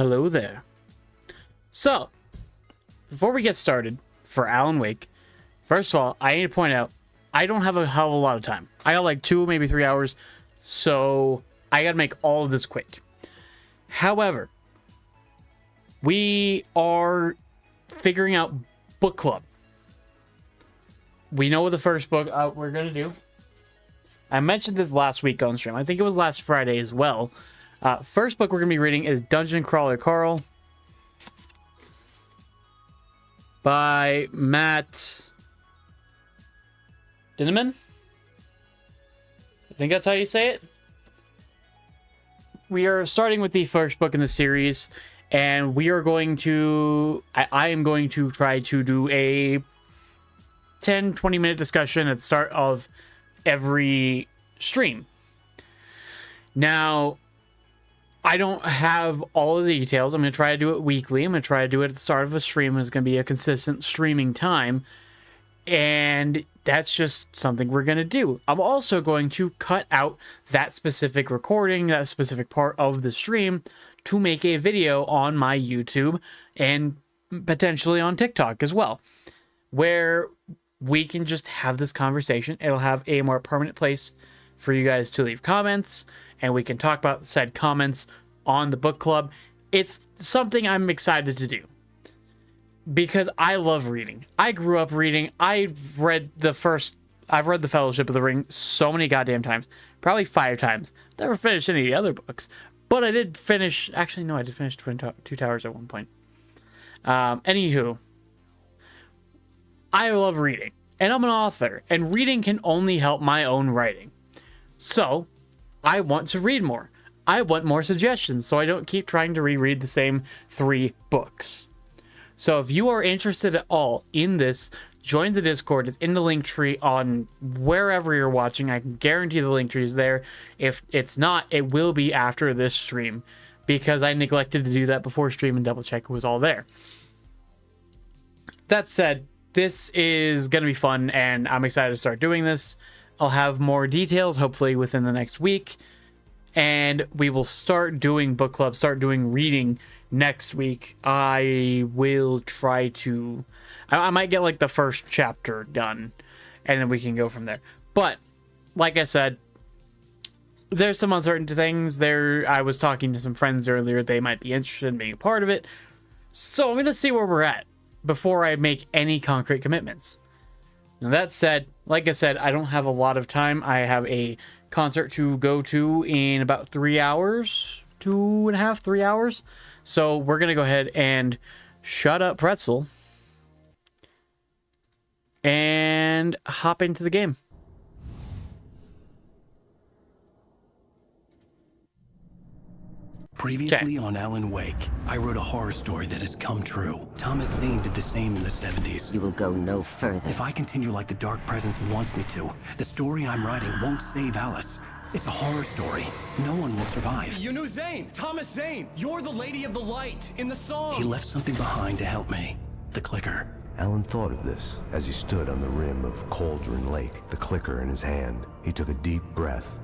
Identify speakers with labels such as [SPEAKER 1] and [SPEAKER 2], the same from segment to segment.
[SPEAKER 1] Hello there. So, before we get started for Alan Wake, first of all, I need to point out, I don't have a hell of a lot of time. I got like 2, maybe 3 hours, so I gotta make all of this quick. However, we are figuring out book club. We know what the first book we're gonna do. I mentioned this last week on stream. I think it was last Friday as well. First book we're gonna be reading is Dungeon Crawler Carl by Matt Dinneman. I think that's how you say it. We are starting with the first book in the series, and we are going to... I am going to try to do a 10-20 minute discussion at the start of every stream. Now, I don't have all of the details. I'm going to try to do it weekly. I'm going to try to do it at the start of a stream. It's going to be a consistent streaming time. And that's just something we're going to do. I'm also going to cut out that specific recording, that specific part of the stream, to make a video on my YouTube and potentially on TikTok as well, where we can just have this conversation. It'll have a more permanent place for you guys to leave comments, and we can talk about said comments on the book club. It's something I'm excited to do because I love reading. I grew up reading. I've read The Fellowship of the Ring so many goddamn times, probably 5 times. Never finished any of the other books, but I did finish. Actually, no, I did finish Two Towers at one point. Anywho, I love reading, and I'm an author, and reading can only help my own writing. So, I want to read more. I want more suggestions, so I don't keep trying to reread the same 3 books. So if you are interested at all in this, join the Discord. It's in the link tree on wherever you're watching. I can guarantee the link tree is there. If it's not, it will be after this stream, because I neglected to do that before stream and double check it was all there. That said, this is going to be fun, and I'm excited to start doing this. I'll have more details, hopefully, within the next week. And we will start doing book club, start doing reading next week. I will try to... I might get, like, the first chapter done, and then we can go from there. But, like I said, there's some uncertain things there. I was talking to some friends earlier. They might be interested in being a part of it. So I'm going to see where we're at before I make any concrete commitments. Now, that said, like I said, I don't have a lot of time. I have a concert to go to in about 3 hours, 2.5, 3 hours. So we're going to go ahead and shut up Pretzel and hop into the game.
[SPEAKER 2] Previously on Alan Wake, I wrote a horror story that has come true. Thomas Zane did the same in the 70s.
[SPEAKER 3] You will go no further.
[SPEAKER 2] If I continue like the Dark Presence wants me to, the story I'm writing won't save Alice. It's a horror story. No one will survive.
[SPEAKER 4] You knew Zane! Thomas Zane! You're the Lady of the Light in the song!
[SPEAKER 2] He left something behind to help me. The clicker.
[SPEAKER 5] Alan thought of this as he stood on the rim of Cauldron Lake, the clicker in his hand. He took a deep breath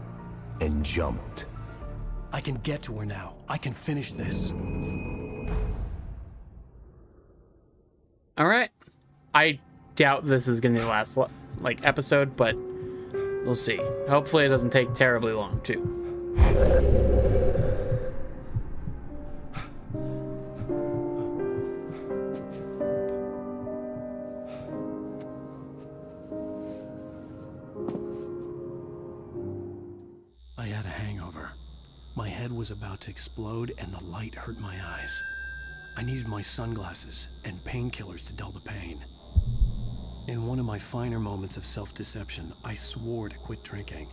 [SPEAKER 5] and jumped.
[SPEAKER 2] I can get to her now. I can finish this.
[SPEAKER 1] All right. I doubt this is going to be the last episode, but we'll see. Hopefully it doesn't take terribly long, too.
[SPEAKER 2] I had a hangover. My head was about to explode and the light hurt my eyes. I needed my sunglasses and painkillers to dull the pain. In one of my finer moments of self-deception, I swore to quit drinking.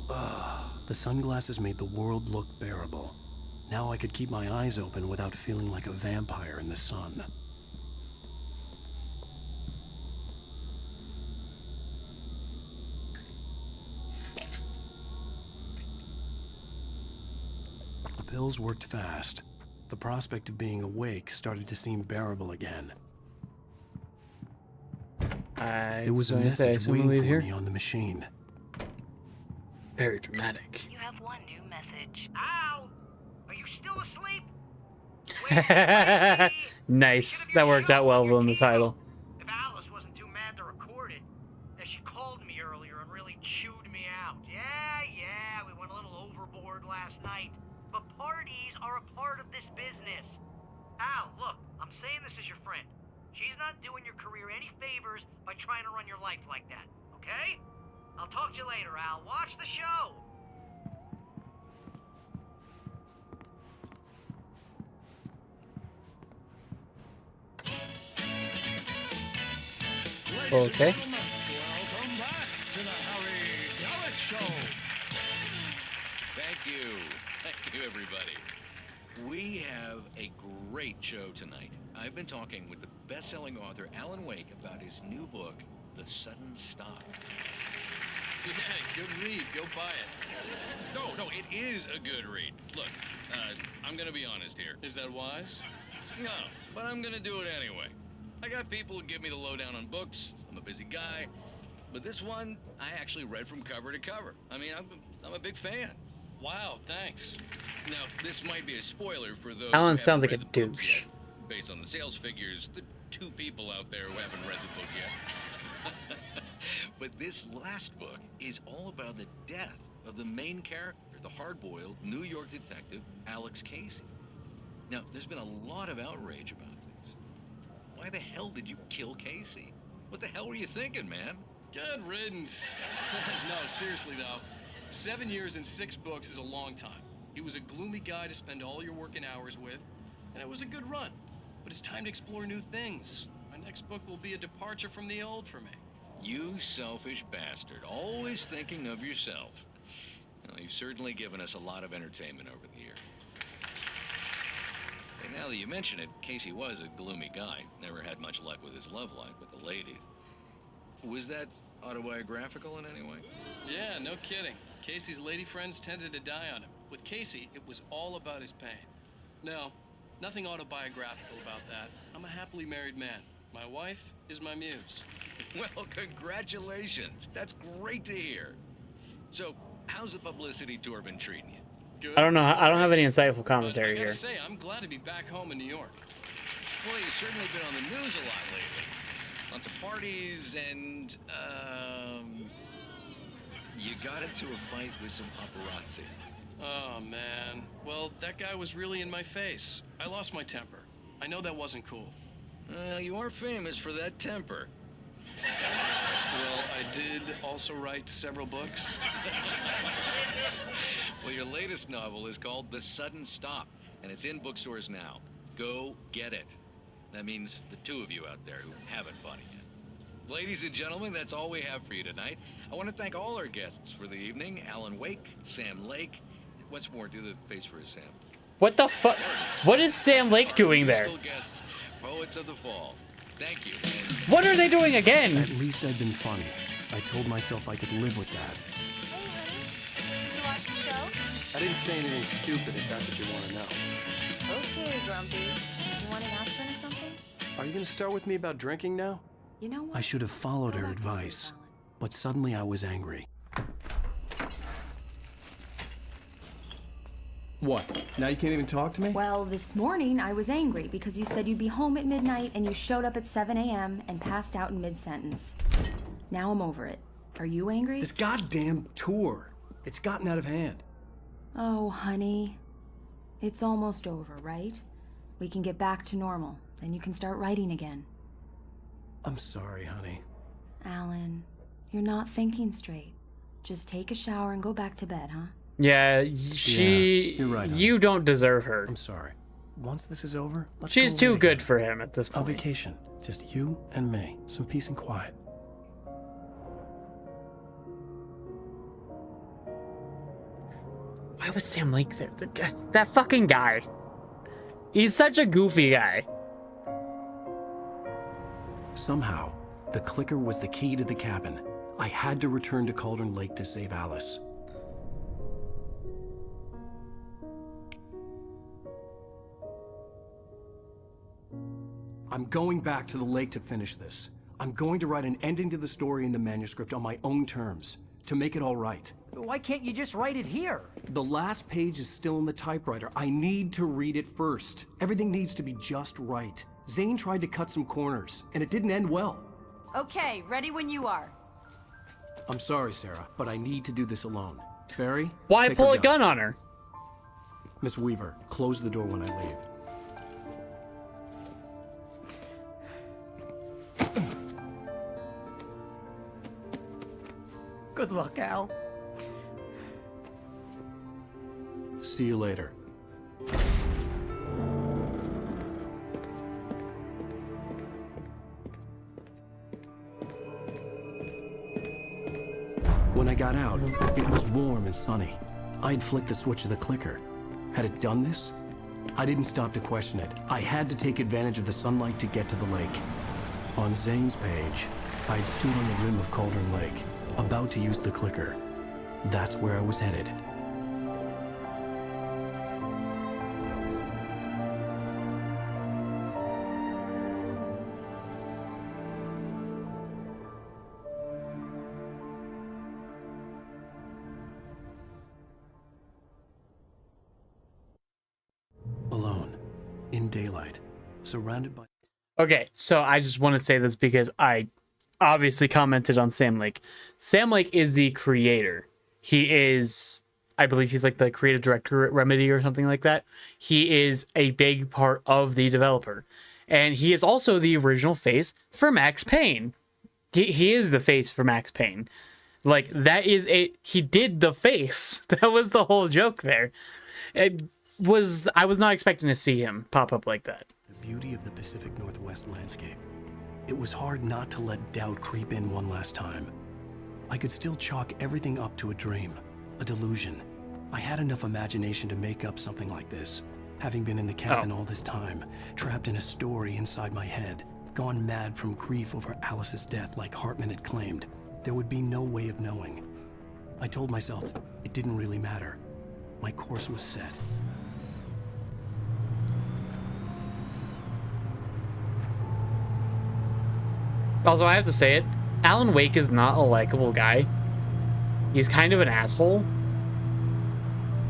[SPEAKER 2] The sunglasses made the world look bearable. Now I could keep my eyes open without feeling like a vampire in the sun. The pills worked fast. The prospect of being awake started to seem bearable again. There was a message waiting for me on the machine.
[SPEAKER 1] Very dramatic.
[SPEAKER 3] You have one new message. Ow! Are you still asleep?
[SPEAKER 1] Nice. That worked out well in the title.
[SPEAKER 3] If Alice wasn't too mad to record it, as she called me earlier and really chewed me out. Yeah, we went a little overboard last night. But parties are a part of this business. Al, look, I'm saying this as your friend. She's not doing your career any favors by trying to run your life like that, okay? I'll talk to you later, Al. Watch the show.
[SPEAKER 1] Okay.
[SPEAKER 4] Welcome back to the Harry Gallic Show.
[SPEAKER 6] Thank you. Thank you, everybody. We have a great show tonight. I've been talking with the best-selling author Alan Wake about his new book, The Sudden Stop.
[SPEAKER 2] Yeah, good read. Go buy it.
[SPEAKER 6] No, it is a good read. Look, I'm gonna be honest here.
[SPEAKER 2] Is that wise?
[SPEAKER 6] No, but I'm gonna do it anyway. I got people who give me the lowdown on books. I'm a busy guy. But this one, I actually read from cover to cover. I mean, I'm a big fan.
[SPEAKER 2] Wow, thanks.
[SPEAKER 6] Now, this might be a spoiler for those
[SPEAKER 1] Alan
[SPEAKER 6] who
[SPEAKER 1] sounds like
[SPEAKER 6] haven't
[SPEAKER 1] a
[SPEAKER 6] read the book
[SPEAKER 1] douche.
[SPEAKER 6] yet. Based on the sales figures, the 2 people out there who haven't read the book yet. But this last book is all about the death of the main character, the hard-boiled New York detective, Alex Casey. Now, there's been a lot of outrage about this. Why the hell did you kill Casey? What the hell were you thinking, man?
[SPEAKER 2] Good riddance. No, seriously though. 7 years and 6 books is a long time. He was a gloomy guy to spend all your working hours with, and it was a good run. But it's time to explore new things. My next book will be a departure from the old for me.
[SPEAKER 6] You selfish bastard, always thinking of yourself. Well, you've certainly given us a lot of entertainment over the years. And now that you mention it, Casey was a gloomy guy. Never had much luck with his love life with the ladies. Was that autobiographical in any way?
[SPEAKER 2] Yeah, no kidding. Casey's lady friends tended to die on him. With Casey, it was all about his pain. No, nothing autobiographical about that. I'm a happily married man. My wife is my muse.
[SPEAKER 6] Well, congratulations. That's great to hear. So, how's the publicity tour been treating you?
[SPEAKER 2] Good.
[SPEAKER 1] I don't know. I don't have any insightful
[SPEAKER 2] But
[SPEAKER 1] commentary
[SPEAKER 2] I gotta
[SPEAKER 1] here.
[SPEAKER 2] say, I'm glad to be back home in New York.
[SPEAKER 6] Well, you've certainly been on the news a lot lately. Lots of parties and, you got into a fight with some paparazzi.
[SPEAKER 2] Oh, man. Well, that guy was really in my face. I lost my temper. I know that wasn't cool.
[SPEAKER 6] You are famous for that temper.
[SPEAKER 2] Well, I did also write several books.
[SPEAKER 6] Well, your latest novel is called The Sudden Stop, and it's in bookstores now. Go get it. That means the 2 of you out there who haven't bought it yet. Ladies and gentlemen, that's all we have for you tonight. I want to thank all our guests for the evening. Alan Wake, Sam Lake. Once more, do the face for his Sam.
[SPEAKER 1] What the fuck? What is Sam Lake doing there?
[SPEAKER 6] Musical guests, Poets of the Fall. Thank you. And
[SPEAKER 1] What are they doing again?
[SPEAKER 2] At least I'd been funny. I told myself I could live with that.
[SPEAKER 7] Hey, honey. Did you watch the show?
[SPEAKER 2] I didn't say anything stupid if that's what you want to know.
[SPEAKER 7] Okay, Grumpy. You want an aspirin or something?
[SPEAKER 2] Are you going to start with me about drinking now?
[SPEAKER 7] You know what?
[SPEAKER 2] I should have followed
[SPEAKER 7] Go
[SPEAKER 2] her
[SPEAKER 7] back to sleep,
[SPEAKER 2] advice,
[SPEAKER 7] Alan.
[SPEAKER 2] but suddenly I was angry.
[SPEAKER 4] What? Now you can't even talk to me?
[SPEAKER 7] Well, this morning I was angry because you said you'd be home at midnight and you showed up at 7 a.m. and passed out in mid-sentence. Now I'm over it. Are you angry?
[SPEAKER 4] This goddamn tour. It's gotten out of hand.
[SPEAKER 7] Oh, honey. It's almost over, right? We can get back to normal. Then you can start writing again.
[SPEAKER 2] I'm sorry, honey.
[SPEAKER 7] Alan, you're not thinking straight. Just take a shower and go back to bed, huh?
[SPEAKER 1] Yeah, she.
[SPEAKER 2] Yeah, you're right, honey.
[SPEAKER 1] You don't deserve her.
[SPEAKER 2] I'm sorry. Once this is over, let's
[SPEAKER 1] She's
[SPEAKER 2] go
[SPEAKER 1] too
[SPEAKER 2] away
[SPEAKER 1] good
[SPEAKER 2] again.
[SPEAKER 1] for him at this
[SPEAKER 2] A
[SPEAKER 1] point.
[SPEAKER 2] vacation. Just you and me. Some peace and quiet.
[SPEAKER 1] Why was Sam Lake there? That fucking guy. He's such a goofy guy.
[SPEAKER 2] Somehow, the clicker was the key to the cabin. I had to return to Cauldron Lake to save Alice. I'm going back to the lake to finish this. I'm going to write an ending to the story in the manuscript on my own terms, to make it all right.
[SPEAKER 3] Why can't you just write it here?
[SPEAKER 2] The last page is still in the typewriter. I need to read it first. Everything needs to be just right. Zane tried to cut some corners, and it didn't end well.
[SPEAKER 7] Okay, ready when you are.
[SPEAKER 2] I'm sorry, Sarah, but I need to do this alone. Barry?
[SPEAKER 1] Why
[SPEAKER 2] take
[SPEAKER 1] pull
[SPEAKER 2] her
[SPEAKER 1] a gun on her?
[SPEAKER 2] Miss Weaver, close the door when I leave.
[SPEAKER 3] Good luck, Al.
[SPEAKER 2] See you later. When I got out, it was warm and sunny. I'd flicked the switch of the clicker. Had it done this? I didn't stop to question it. I had to take advantage of the sunlight to get to the lake. On Zane's page, I'd stood on the rim of Cauldron Lake, about to use the clicker. That's where I was headed. Alone, in daylight, surrounded by...
[SPEAKER 1] Okay, so I just want to say this because I obviously commented on Sam Lake. Sam Lake is the creator. He is, I believe he's like the creative director at Remedy or something like that. He is a big part of the developer. And he is also the original face for Max Payne. He is the face for Max Payne. Like, that is he did the face. That was the whole joke there. I was not expecting to see him pop up like that.
[SPEAKER 2] The beauty of the Pacific Northwest landscape. It was hard not to let doubt creep in one last time. I could still chalk everything up to a dream, a delusion. I had enough imagination to make up something like this, having been in the cabin all this time, trapped in a story inside my head, gone mad from grief over Alice's death like Hartman had claimed. There would be no way of knowing. I told myself it didn't really matter. My course was set.
[SPEAKER 1] Also, I have to say it, Alan Wake is not a likable guy. He's kind of an asshole.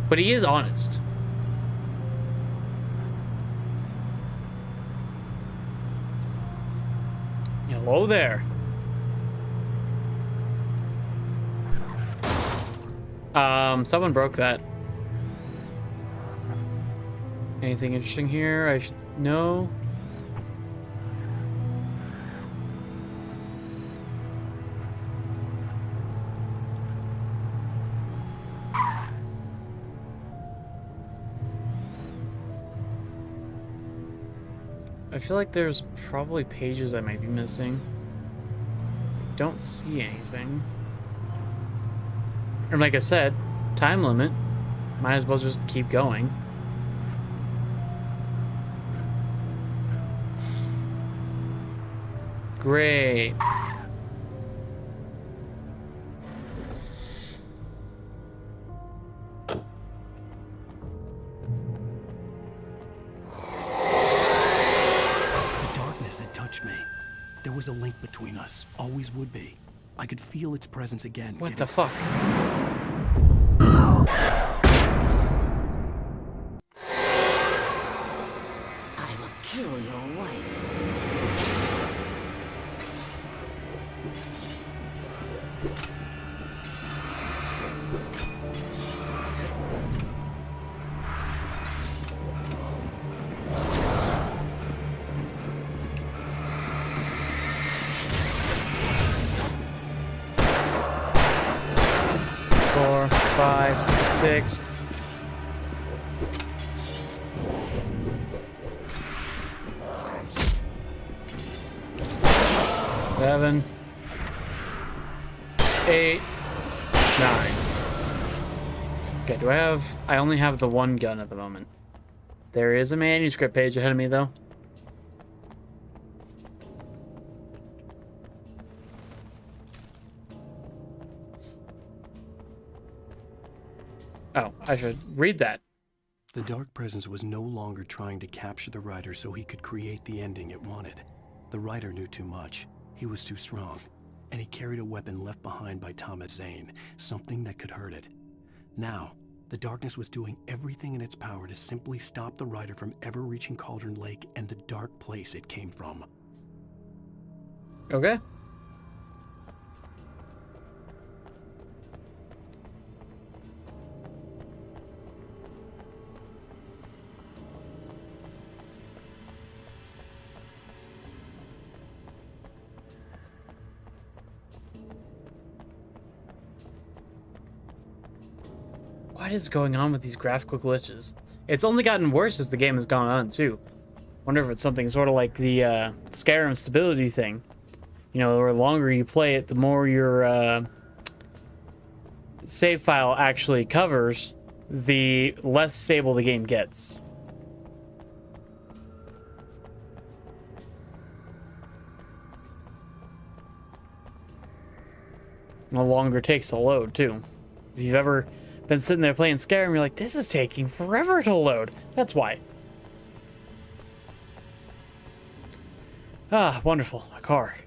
[SPEAKER 1] But he is honest. Hello there. Someone broke that. Anything interesting here? I should know. I feel like there's probably pages I might be missing. Don't see anything. And like I said, time limit. Might as well just keep going. Great.
[SPEAKER 2] There was a link between us. Always would be. I could feel its presence again.
[SPEAKER 1] What the fuck?
[SPEAKER 8] I will kill your wife.
[SPEAKER 1] Four, 5, 6. Seven, 8, 9. Okay, do I have... I only have the one gun at the moment. There is a manuscript page ahead of me, though. Oh, I should read that.
[SPEAKER 2] The Dark Presence was no longer trying to capture the writer so he could create the ending it wanted. The writer knew too much. He was too strong, and he carried a weapon left behind by Thomas Zane, something that could hurt it. Now, the darkness was doing everything in its power to simply stop the rider from ever reaching Cauldron Lake and the dark place it came from.
[SPEAKER 1] Okay. What is going on with these graphical glitches? It's only gotten worse as the game has gone on, too. Wonder if it's something sort of like the Skyrim stability thing. You know, the longer you play it, the more your save file actually covers, the less stable the game gets. And the longer it takes to load, too. If you've ever been sitting there playing Skyrim, you're like, this is taking forever to load. That's why. Ah, wonderful. A car.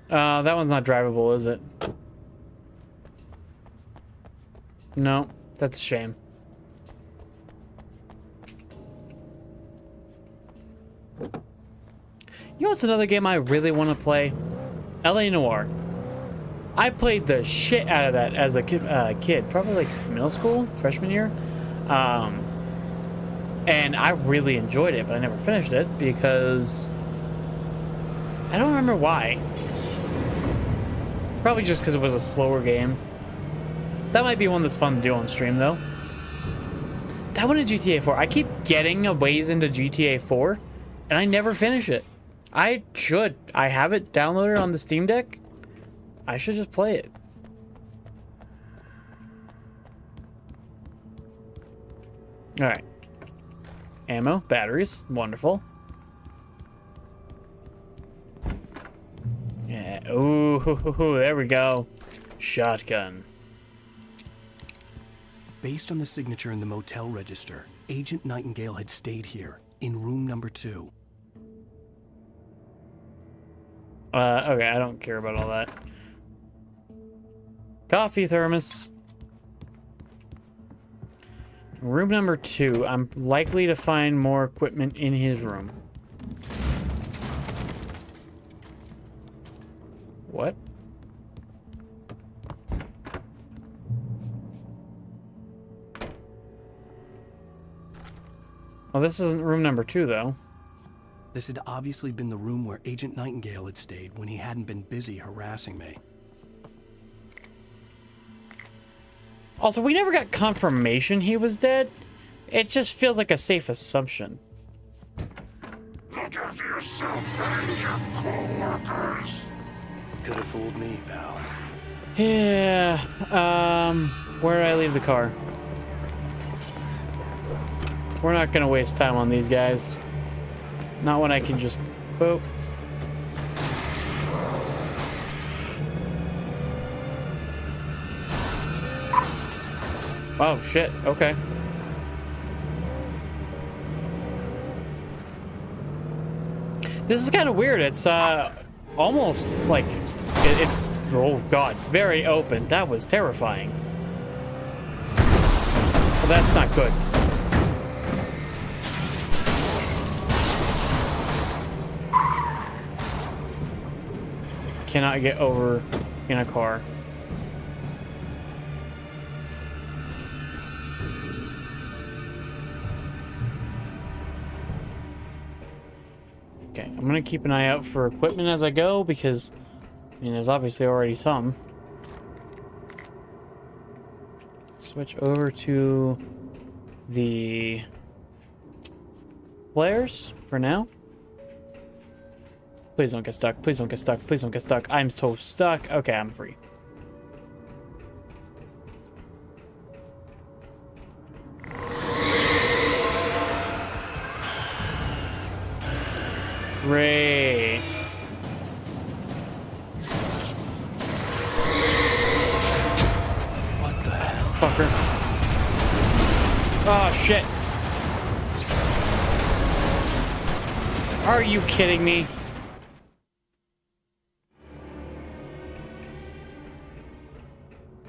[SPEAKER 1] That one's not drivable, is it? No, that's a shame. You know what's another game I really want to play? LA Noire. I played the shit out of that as a kid, probably like middle school, freshman year. And I really enjoyed it, but I never finished it because I don't remember why. Probably just because it was a slower game. That might be one that's fun to do on stream, though. That one in GTA 4. I keep getting a ways into GTA 4, and I never finish it. I should. I have it downloaded on the Steam Deck. I should just play it. Alright. Ammo, batteries, wonderful. Yeah, ooh, there we go. Shotgun.
[SPEAKER 2] Based on the signature in the motel register, Agent Nightingale had stayed here, in room number 2.
[SPEAKER 1] Okay, I don't care about all that. Coffee thermos. Room number 2. I'm likely to find more equipment in his room. What? Well, this isn't room number 2, though.
[SPEAKER 2] This had obviously been the room where Agent Nightingale had stayed when he hadn't been busy harassing me.
[SPEAKER 1] Also, we never got confirmation he was dead. It just feels like a safe assumption.
[SPEAKER 9] Look after yourself and your co-workers.
[SPEAKER 2] Could have fooled me, pal.
[SPEAKER 1] Yeah, where did I leave the car? We're not gonna waste time on these guys. Not when I can just... Boop. Oh, shit. Okay. This is kind of weird. It's, almost like... It's... Oh, God. Very open. That was terrifying. Well, that's not good. Cannot get over in a car. Okay, I'm gonna keep an eye out for equipment as I go because, I mean, there's obviously already some. Switch over to the players for now. Please don't get stuck. Please don't get stuck. Please don't get stuck. I'm so stuck. Okay, I'm free. Great.
[SPEAKER 2] What the
[SPEAKER 1] motherfucker. Oh, shit. Are you kidding me?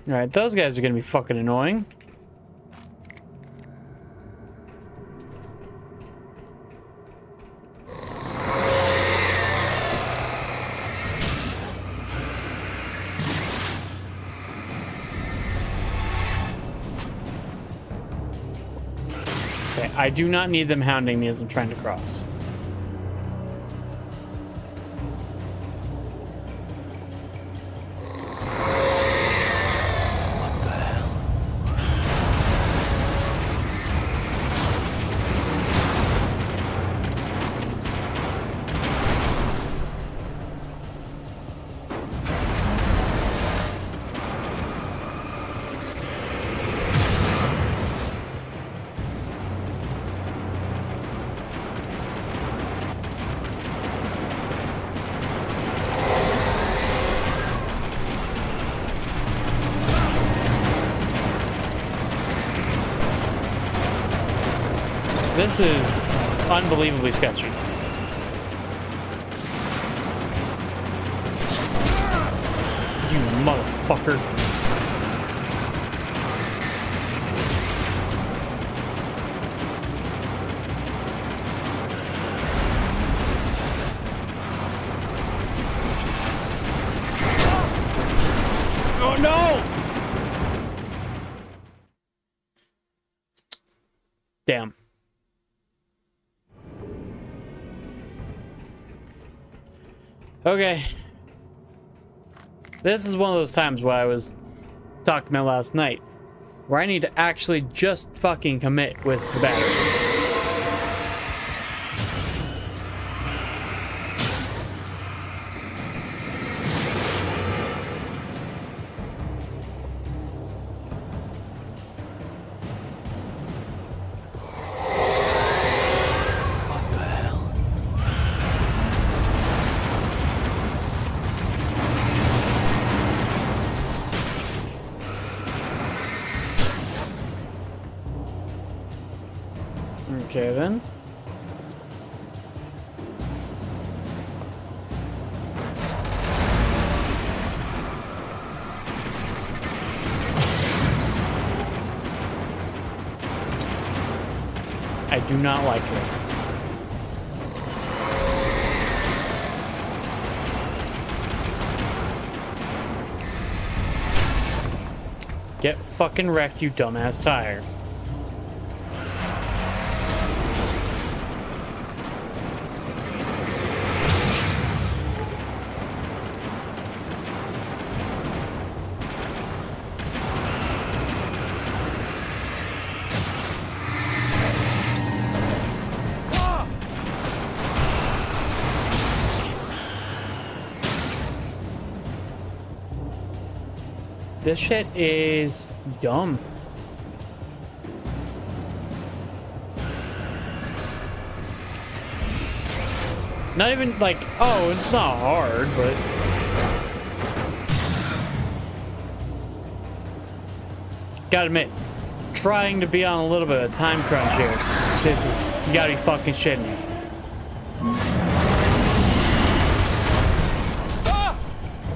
[SPEAKER 1] Alright, those guys are gonna be fucking annoying. Okay, I do not need them hounding me as I'm trying to cross. This is unbelievably sketchy. You motherfucker. Oh no! Damn. Okay. This is one of those times where I was talking about last night, where I need to actually just fucking commit with the batteries. Okay, then. I do not like this. Get fucking wrecked, you dumbass tire. This shit is dumb. Not even like, oh, it's not hard, but... Gotta admit, trying to be on a little bit of a time crunch here. This is, you gotta be fucking shitting me. Ah!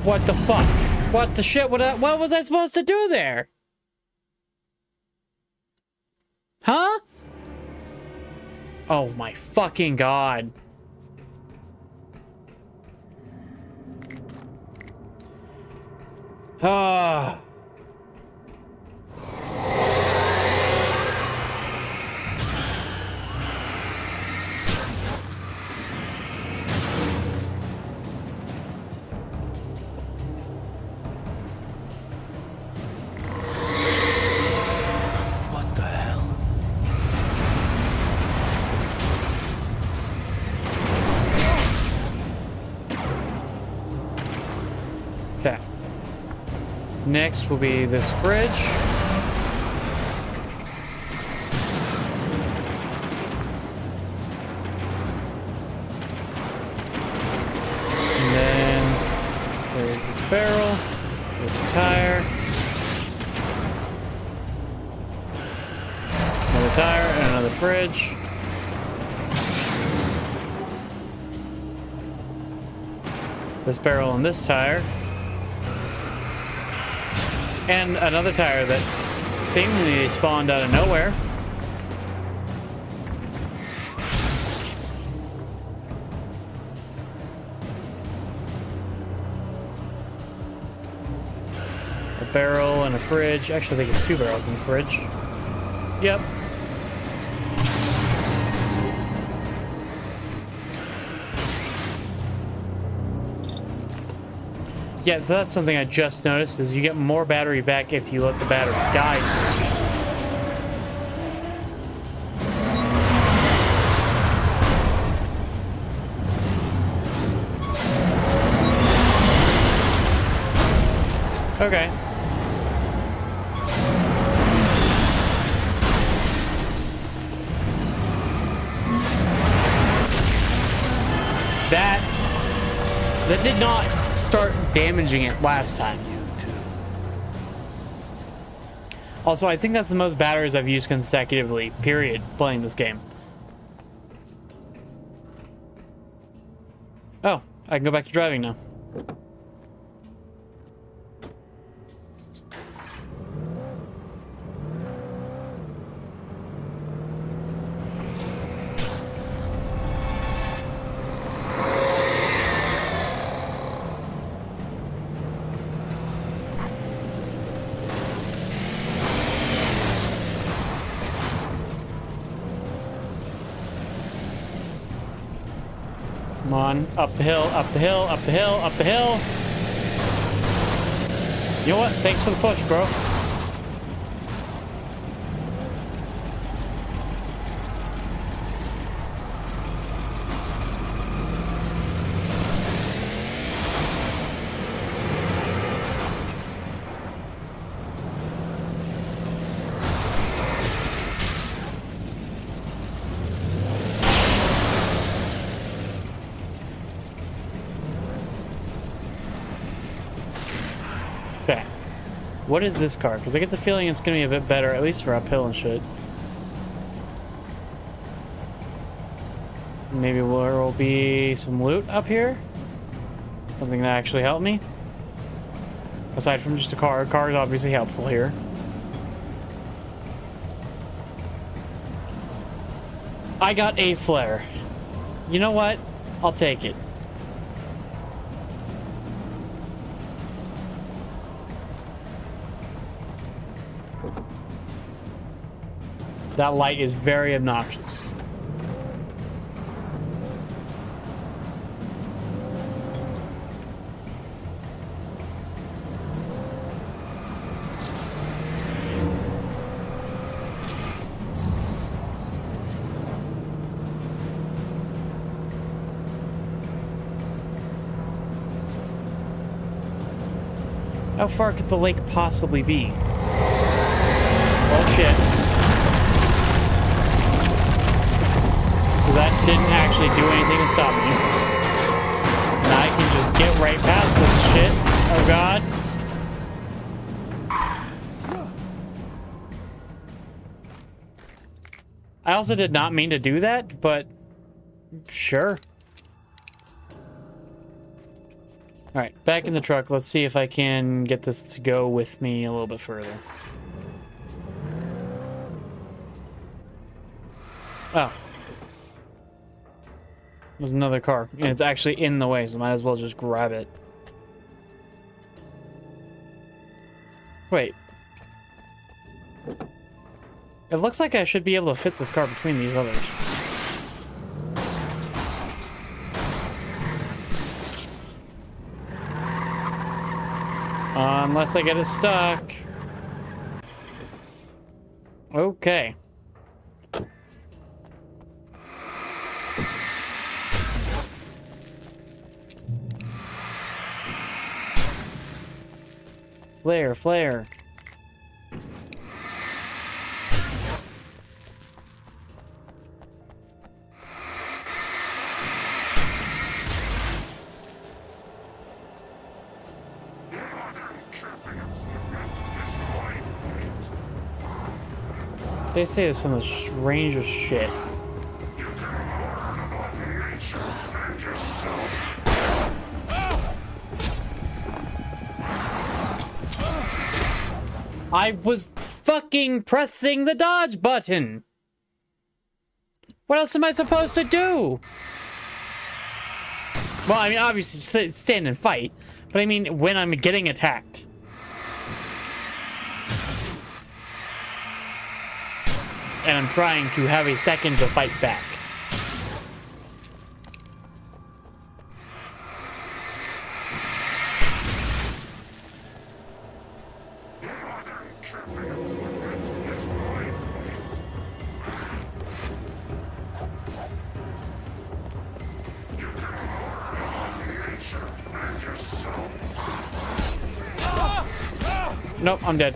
[SPEAKER 1] What the fuck? What the shit? What was I supposed to do there? Huh? Oh my fucking god. Ah. Okay. Next will be this fridge. And then there's this barrel, this tire. the fridge. This barrel and this tire. And another tire that seemingly spawned out of nowhere. A barrel and a fridge. Actually, I think it's 2 barrels in the fridge. Yep. Yeah, so that's something I just noticed, is you get more battery back if you let the battery die first. Okay. That did not start damaging it last time. Also, I think that's the most batteries I've used consecutively, period, playing this game. Oh, I can go back to driving now. Come on, up the hill, up the hill, up the hill, up the hill. You know what? Thanks for the push, bro. Okay. What is this car? Because I get the feeling it's going to be a bit better, at least for uphill and shit. Maybe there will be some loot up here? Something that actually helped me? Aside from just a car. A car is obviously helpful here. I got a flare. You know what? I'll take it. That light is very obnoxious. How far could the lake possibly be? Oh shit. That didn't actually do anything to stop me. Now I can just get right past this shit. Oh god. I also did not mean to do that, but sure. Alright, back in the truck. Let's see if I can get this to go with me a little bit further. Oh. There's another car, and it's actually in the way, so might as well just grab it. Wait. It looks like I should be able to fit this car between these others. Unless I get it stuck. Okay. Flare, flare. They say some of the strangest shit. I was fucking pressing the dodge button. What else am I supposed to do? Well, I mean, obviously stand and fight, but I mean when I'm getting attacked. And I'm trying to have a second to fight back. Nope, I'm dead.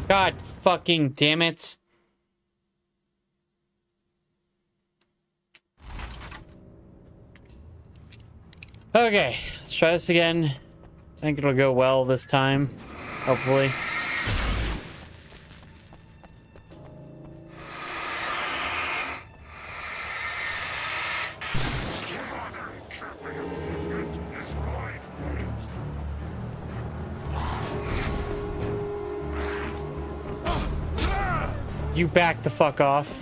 [SPEAKER 1] God fucking damn it. Okay, let's try this again. I think it'll go well this time. Hopefully. You back the fuck off.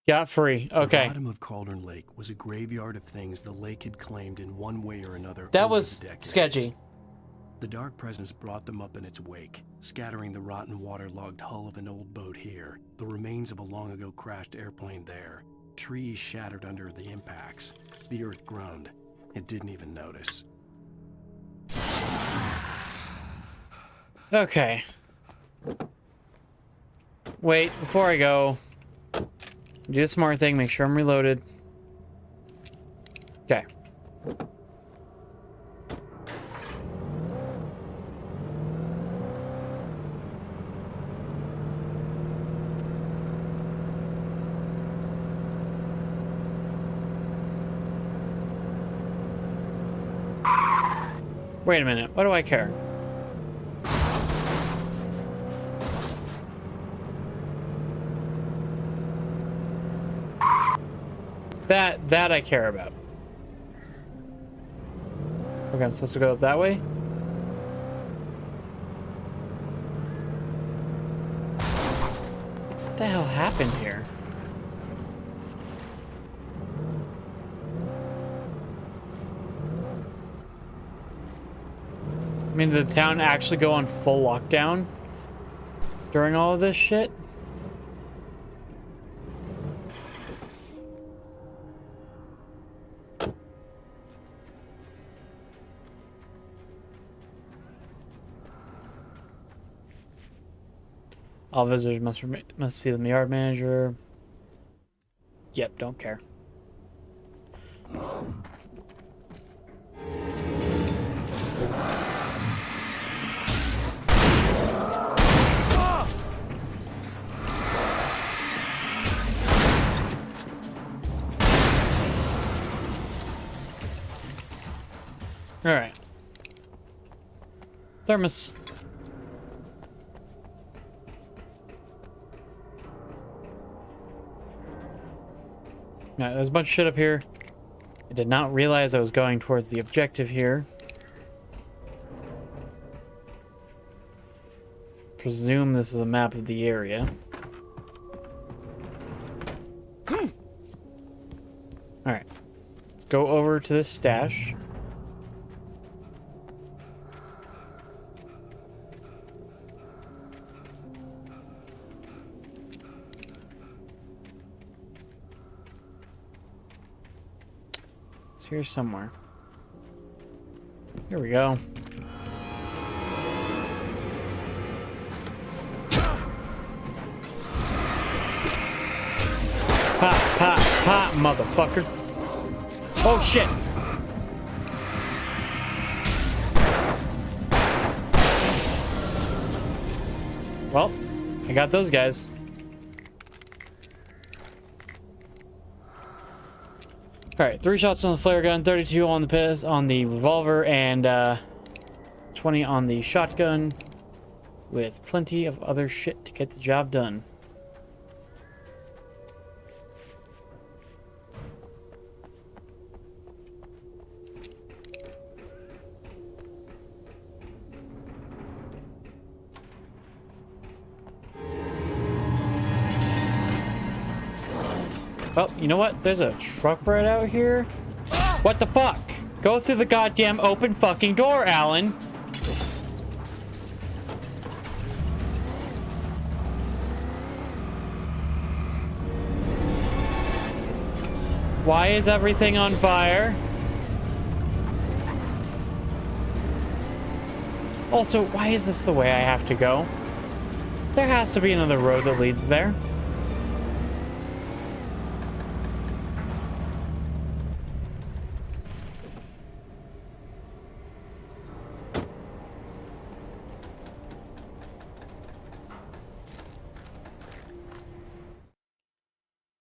[SPEAKER 1] Got free. Okay.
[SPEAKER 2] The bottom of Cauldron Lake was a graveyard of things the lake had claimed in one way or another.
[SPEAKER 1] That was sketchy.
[SPEAKER 2] The dark presence brought them up in its wake, scattering the rotten waterlogged hull of an old boat here, the remains of a long ago crashed airplane there, trees shattered under the impacts. The earth groaned. It didn't even notice.
[SPEAKER 1] Okay. Wait, before I go, do the smart thing, make sure I'm reloaded. Okay. Wait a minute, what do I care? That I care about. Okay, I'm supposed to go up that way? What the hell happened here? I mean, did the town actually go on full lockdown during all of this shit? All visitors must see the yard manager. Yep, don't care. Alright. Thermos. Alright, there's a bunch of shit up here. I did not realize I was going towards the objective here. Presume this is a map of the area. Alright. Let's go over to this stash. It's here somewhere. Here we go. Pop, pop, pop, motherfucker. Oh, shit. Well, I got those guys. Alright, 3 shots on the flare gun, 32 on the revolver, and 20 on the shotgun, with plenty of other shit to get the job done. Well, you know what? There's a truck right out here. What the fuck? Go through the goddamn open fucking door, Alan. Why is everything on fire? Also, why is this the way I have to go? There has to be another road that leads there.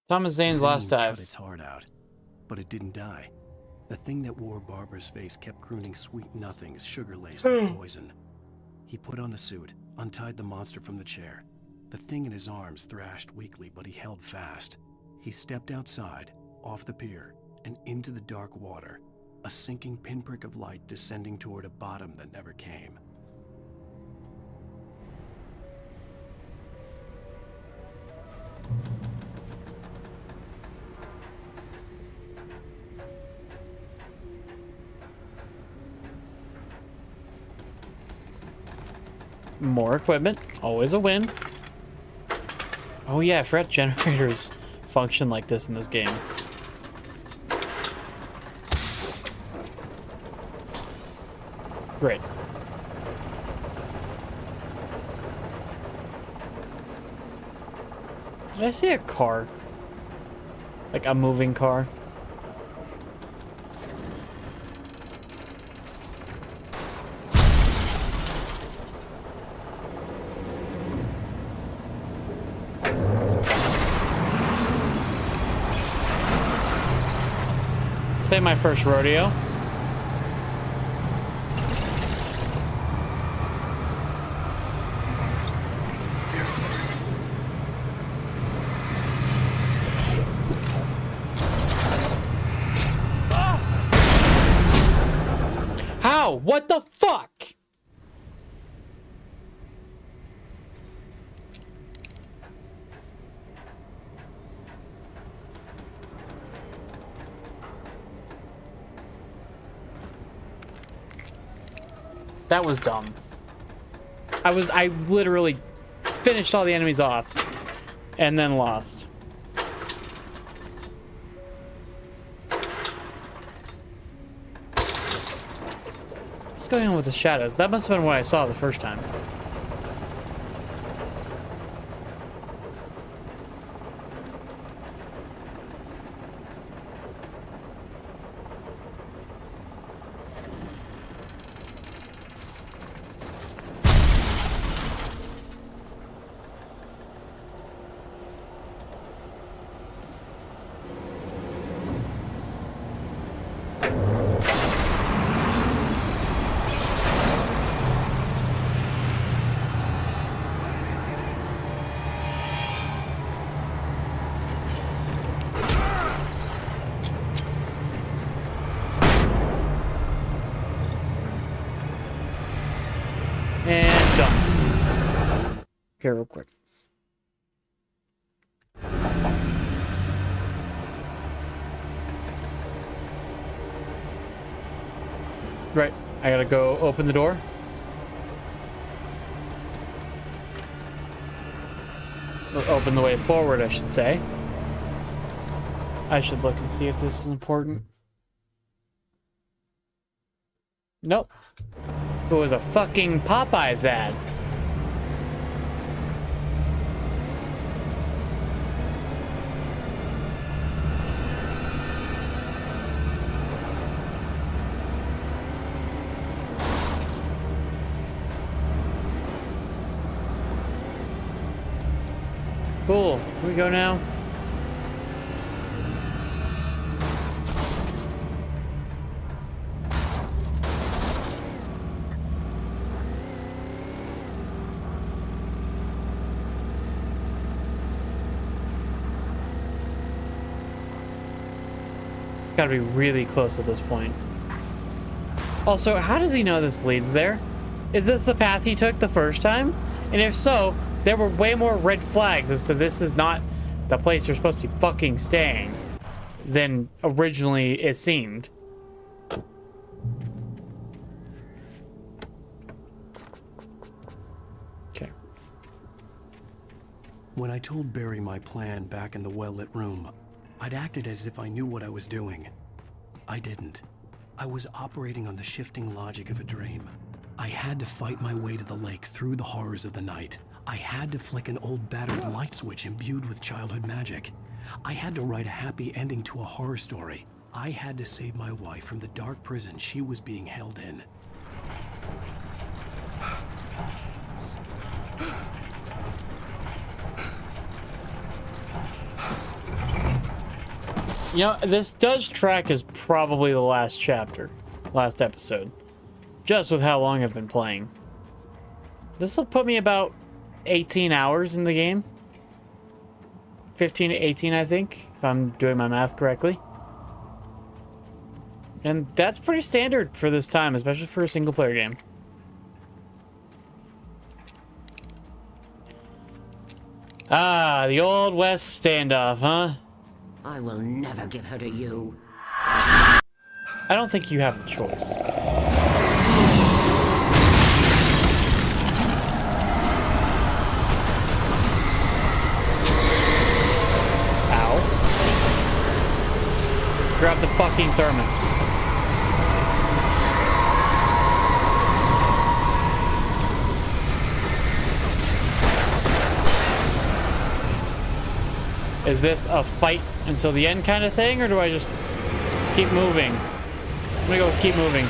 [SPEAKER 1] Thomas Zane's last dive.
[SPEAKER 2] Cut its heart out, but it didn't die. The thing that wore Barbara's face kept crooning sweet nothings, sugar-laced with poison. He put on the suit, untied the monster from the chair. The thing in his arms thrashed weakly, but he held fast. He stepped outside, off the pier, and into the dark water, a sinking pinprick of light descending toward a bottom that never came.
[SPEAKER 1] More equipment, always a win. Oh yeah, I forgot generators function like this in this game. Great. Did I see a car? Like a moving car? Say my first rodeo. How? What the fuck? That was dumb. I literally finished all the enemies off and then lost. What's going on with the shadows? That must have been what I saw the first time. Okay, real quick. Right. I gotta go open the door. Or open the way forward, I should say. I should look and see if this is important. Nope. It was a fucking Popeyes ad. Cool. Here we go now. Gotta be really close at this point. Also, how does he know this leads there? Is this the path he took the first time? And if so, there were way more red flags as to this is not the place you're supposed to be fucking staying than originally it seemed. Okay.
[SPEAKER 2] When I told Barry my plan back in the well-lit room, I'd acted as if I knew what I was doing. I didn't. I was operating on the shifting logic of a dream. I had to fight my way to the lake through the horrors of the night. I had to flick an old battered light switch imbued with childhood magic. I had to write a happy ending to a horror story. I had to save my wife from the dark prison she was being held in.
[SPEAKER 1] You know, this does track as probably the last chapter, last episode. Just with how long I've been playing. This will put me about 18 hours in the game. 15 to 18, I think, if I'm doing my math correctly. And that's pretty standard for this time, especially for a single player game. Ah, the Old West standoff, huh?
[SPEAKER 8] I will never give her to you.
[SPEAKER 1] I don't think you have the choice. Ow. Grab the fucking thermos. Is this a fight until the end kind of thing, or do I just keep moving? I'm gonna go with keep moving.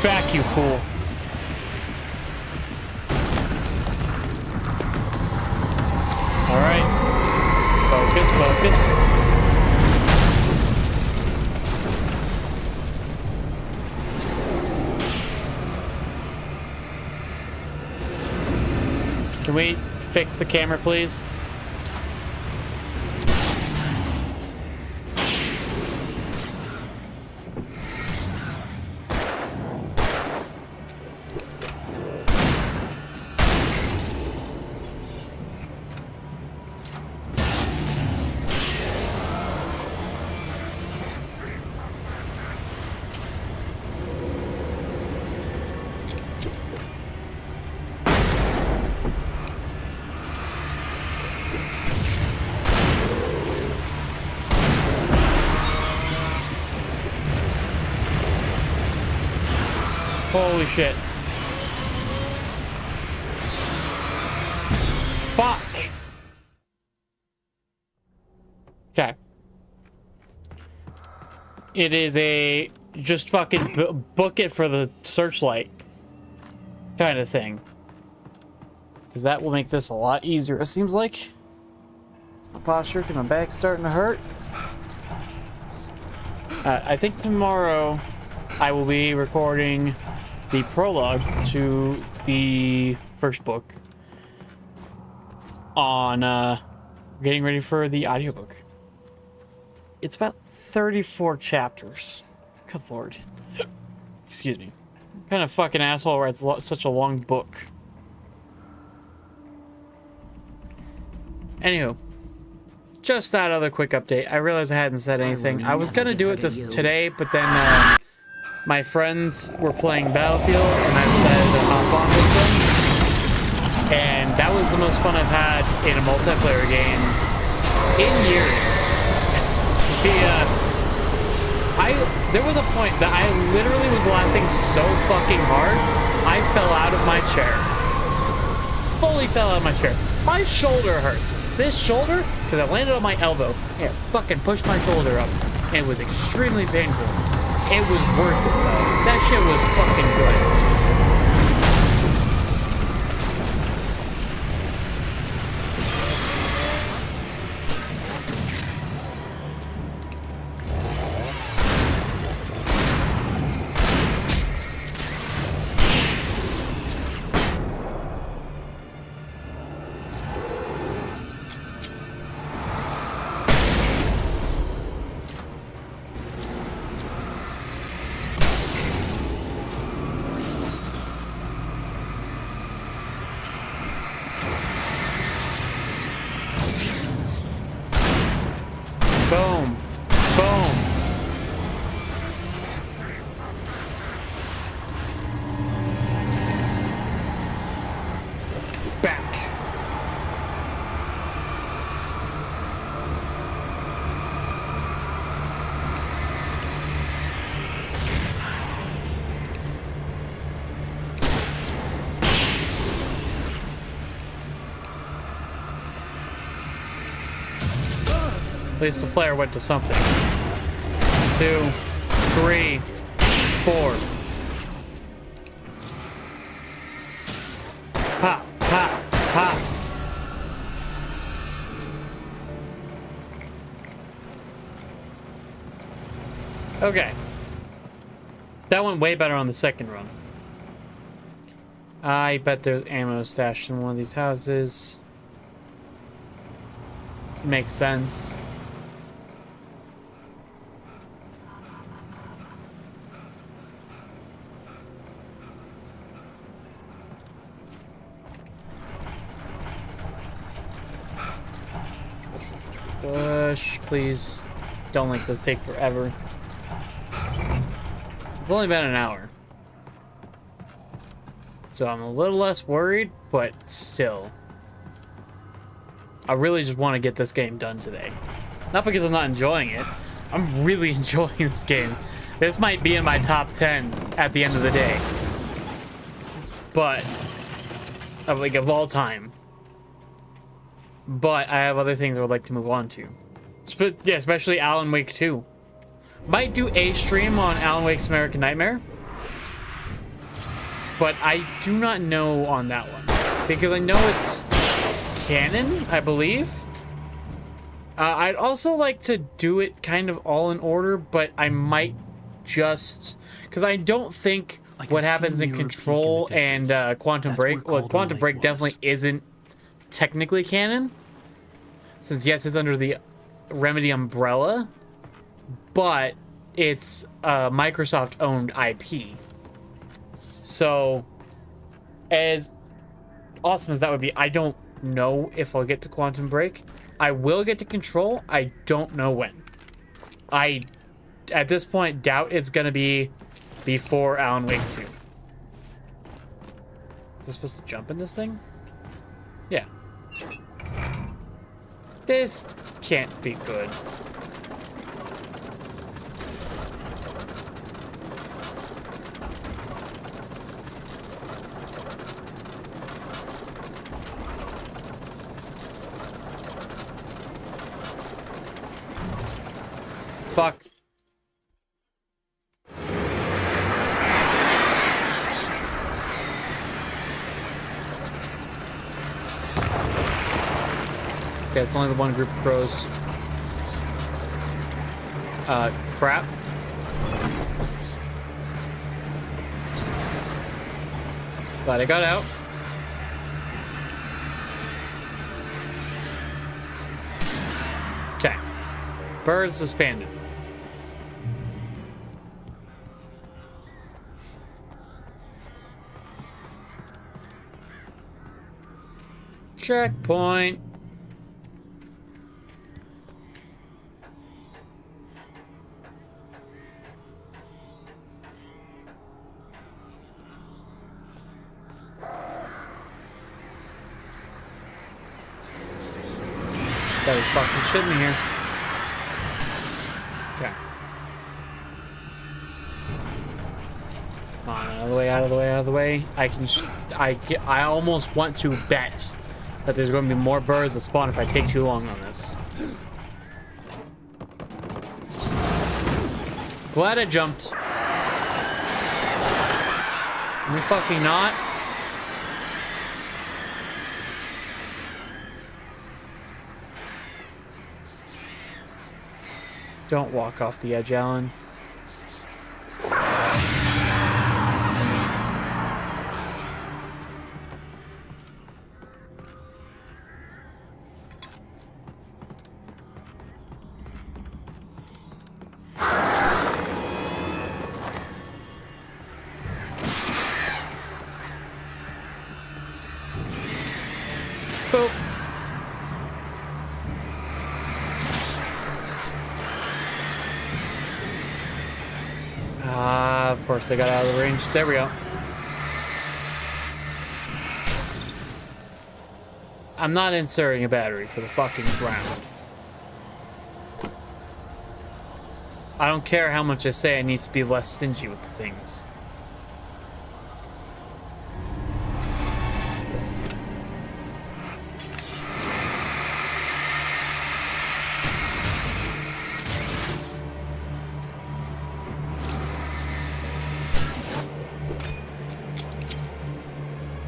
[SPEAKER 1] Back, you fool. Alright. Focus, focus. Can we fix the camera, please? Holy shit. Fuck. Okay. It is a just fucking book it for the searchlight kind of thing. Because that will make this a lot easier, it seems like. My posture, because my back's starting to hurt. I think tomorrow I will be recording the prologue to the first book on getting ready for the audiobook. It's about 34 chapters. Good lord. Excuse me. What kind of fucking asshole writes such a long book? Anywho, just that other quick update. I realized I hadn't said anything. I was gonna do it today, but then my friends were playing Battlefield, and I decided to hop on with them. And that was the most fun I've had in a multiplayer game in years. There was a point that I literally was laughing so fucking hard, I fell out of my chair. Fully fell out of my chair. My shoulder hurts. This shoulder, because I landed on my elbow, and it fucking pushed my shoulder up. And it was extremely painful. It was worth it, though. That shit was fucking good. Boom. Boom. Back. At least the flare went to something. 2, 3, 4. Pop, pop, pop. Okay. That went way better on the second run. I bet there's ammo stashed in one of these houses. Makes sense. Push, please. Don't let this take forever. It's only been an hour. So I'm a little less worried, but still. I really just want to get this game done today. Not because I'm not enjoying it. I'm really enjoying this game. This might be in my top 10 at the end of the day. But, of all time. But I have other things I would like to move on to. Yeah, especially Alan Wake 2. Might do a stream on Alan Wake's American Nightmare. But I do not know on that one. Because I know it's canon, I believe. I'd also like to do it kind of all in order, but I might just... Because I don't think what happens in Control and Quantum Break... Well, Quantum Break definitely isn't technically canon. Since, yes, it's under the Remedy umbrella. But it's a Microsoft-owned IP. So, as awesome as that would be, I don't know if I'll get to Quantum Break. I will get to Control. I don't know when. I, at this point, doubt it's going to be before Alan Wake 2. Is this supposed to jump in this thing? Yeah. This can't be good. Fuck. Okay, it's only the one group of crows. Crap. Glad I got out. Okay. Bird suspended. Checkpoint. Gotta be fucking shitting me here. Okay. Come on, out of the way, out of the way, out of the way. I almost want to bet that there's going to be more birds that spawn if I take too long on this. Glad I jumped. Are we fucking not? Don't walk off the edge, Alan. Boop. Of course they got out of the range. There we go. I'm not inserting a battery for the fucking ground. I don't care how much I say I need to be less stingy with the things.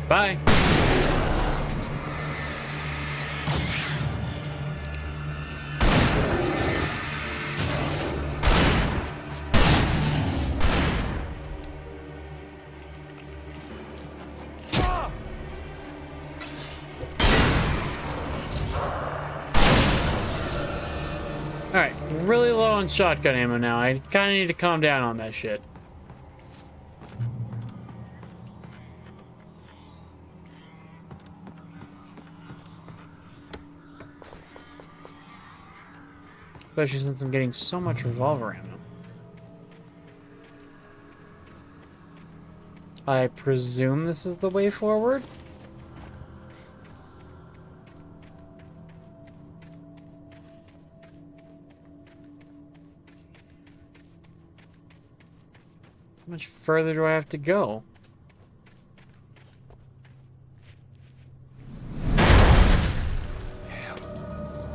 [SPEAKER 1] Bye. Alright, really low on shotgun ammo now. I kind of need to calm down on that shit. Especially since I'm getting so much revolver ammo. I presume this is the way forward? How much further do I have to go?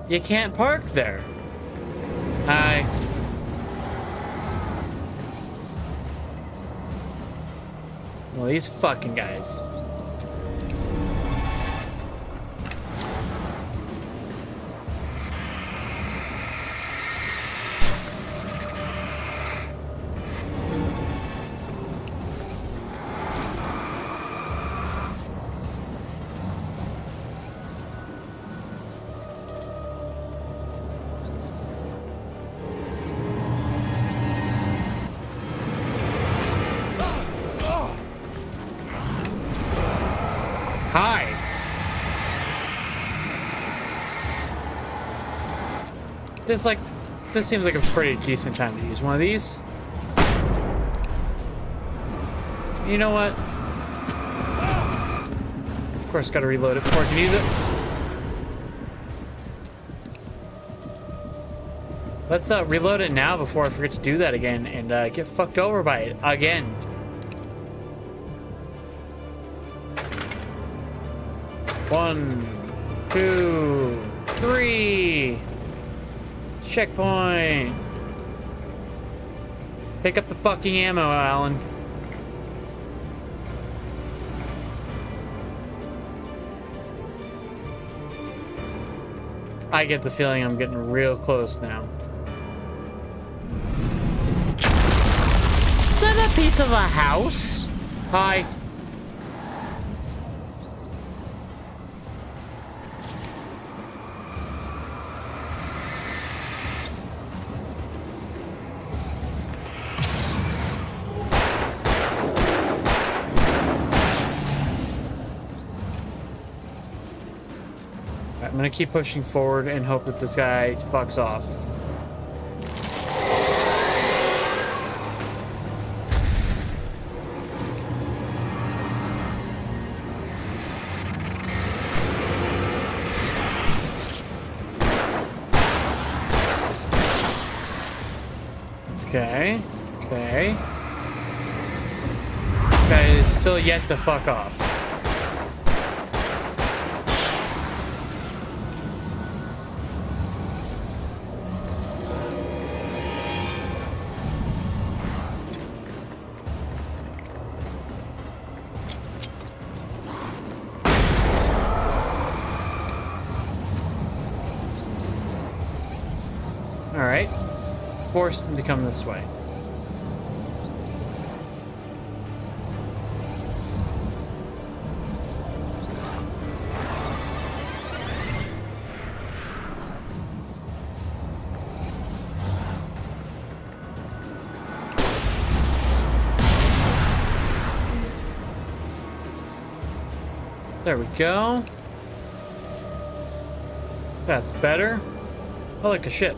[SPEAKER 1] You can't park there. Hi. Well, these fucking guys. Hi. This seems like a pretty decent time to use one of these. You know what? Of course, gotta reload it before I can use it. Let's reload it now before I forget to do that again and get fucked over by it again. One, two, three. Checkpoint. Pick up the fucking ammo, Alan. I get the feeling I'm getting real close now. Is that a piece of a house? Hi. I'm gonna keep pushing forward and hope that this guy fucks off. Okay. Okay. Guy is still yet to fuck off. Alright. Force them to come this way. There we go. That's better. Oh, like a ship.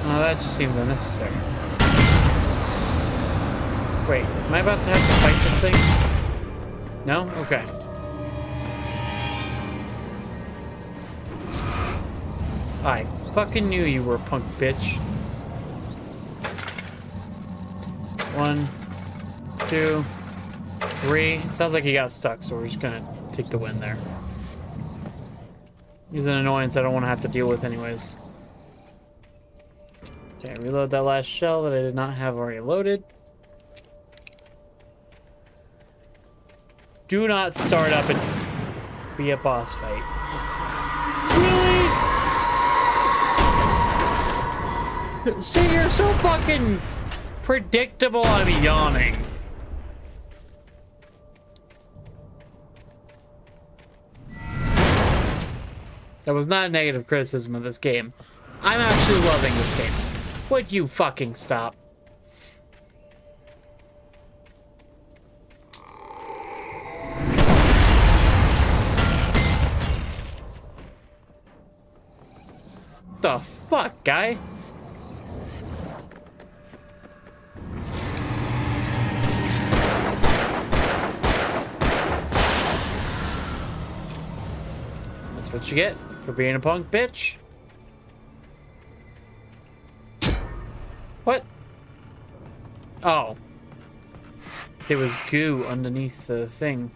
[SPEAKER 1] Oh, that just seems unnecessary. Wait, am I about to have to fight this thing? No? Okay. I fucking knew you were a punk bitch. 1, 2, 3. It sounds like he got stuck, so we're just gonna take the win there. He's an annoyance I don't want to have to deal with anyways. Okay, reload that last shell that I did not have already loaded. Do not start up and be a boss fight. Really? See, you're so fucking predictable, I'm yawning. That was not a negative criticism of this game. I'm actually loving this game. Would you fucking stop? The fuck, guy? That's what you get for being a punk bitch. What? Oh. There was goo underneath the thing.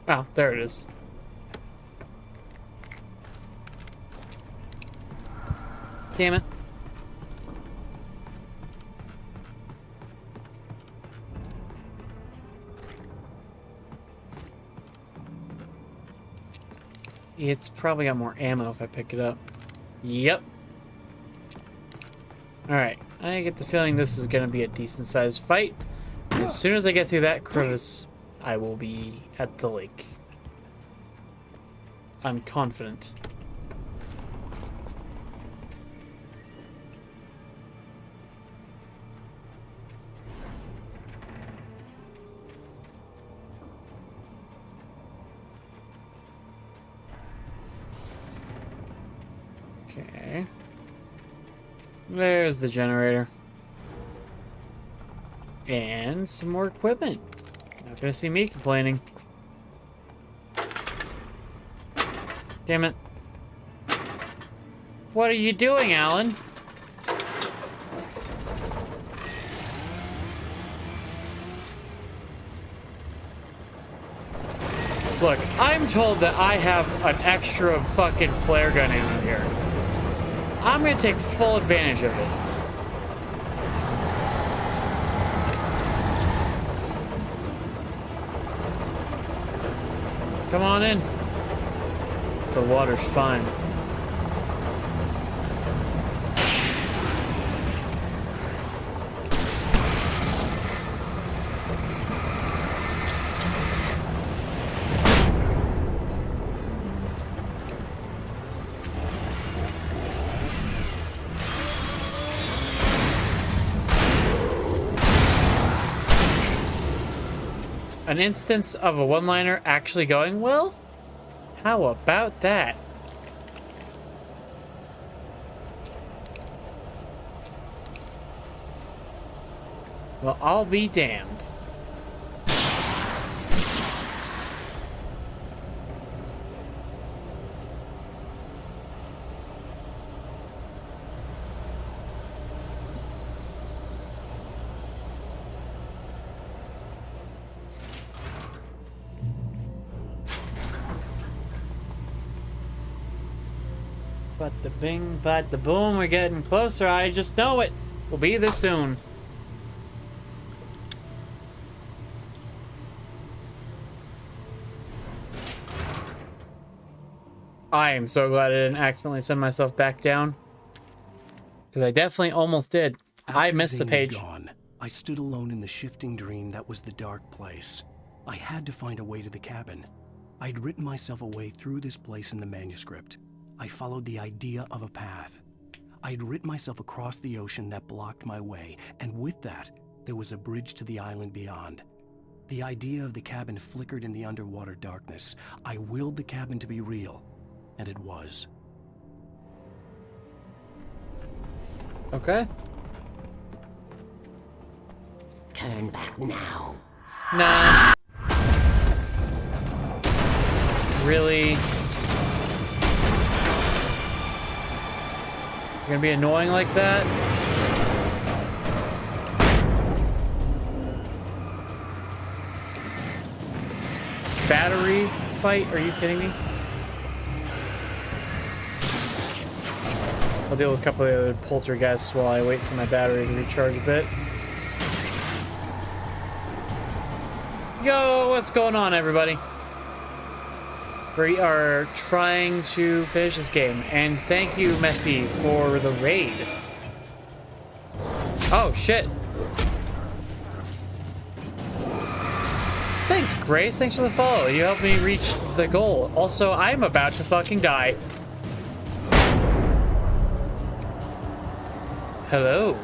[SPEAKER 1] Oh, there it is. Damn it. It's probably got more ammo if I pick it up. Yep. Alright, I get the feeling this is going to be a decent sized fight. As soon as I get through that crevice, I will be at the lake. I'm confident. Okay. There's the generator. And some more equipment. Not gonna see me complaining. Damn it. What are you doing, Alan? Look, I'm told that I have an extra fucking flare gun in here. I'm gonna take full advantage of it. Come on in. The water's fine. An instance of a one-liner actually going well? How about that? Well, I'll be damned. But the bing, but the boom, we're getting closer. I just know it. We'll be this soon. I am so glad I didn't accidentally send myself back down. Because I definitely almost did. I missed the page.
[SPEAKER 2] Gone, I stood alone in the shifting dream that was the dark place. I had to find a way to the cabin. I'd written myself a way through this place in the manuscript. I followed the idea of a path. I'd written myself across the ocean that blocked my way, and with that, there was a bridge to the island beyond. The idea of the cabin flickered in the underwater darkness. I willed the cabin to be real, and it was.
[SPEAKER 1] Okay.
[SPEAKER 8] Turn back now.
[SPEAKER 1] Nah. Really? You're gonna be annoying like that? Battery fight? Are you kidding me? I'll deal with a couple of the other poltergeists while I wait for my battery to recharge a bit. Yo, what's going on, everybody? We are trying to finish this game, and thank you, Messi, for the raid. Oh, shit. Thanks, Grace. Thanks for the follow. You helped me reach the goal. Also, I'm about to fucking die. Hello.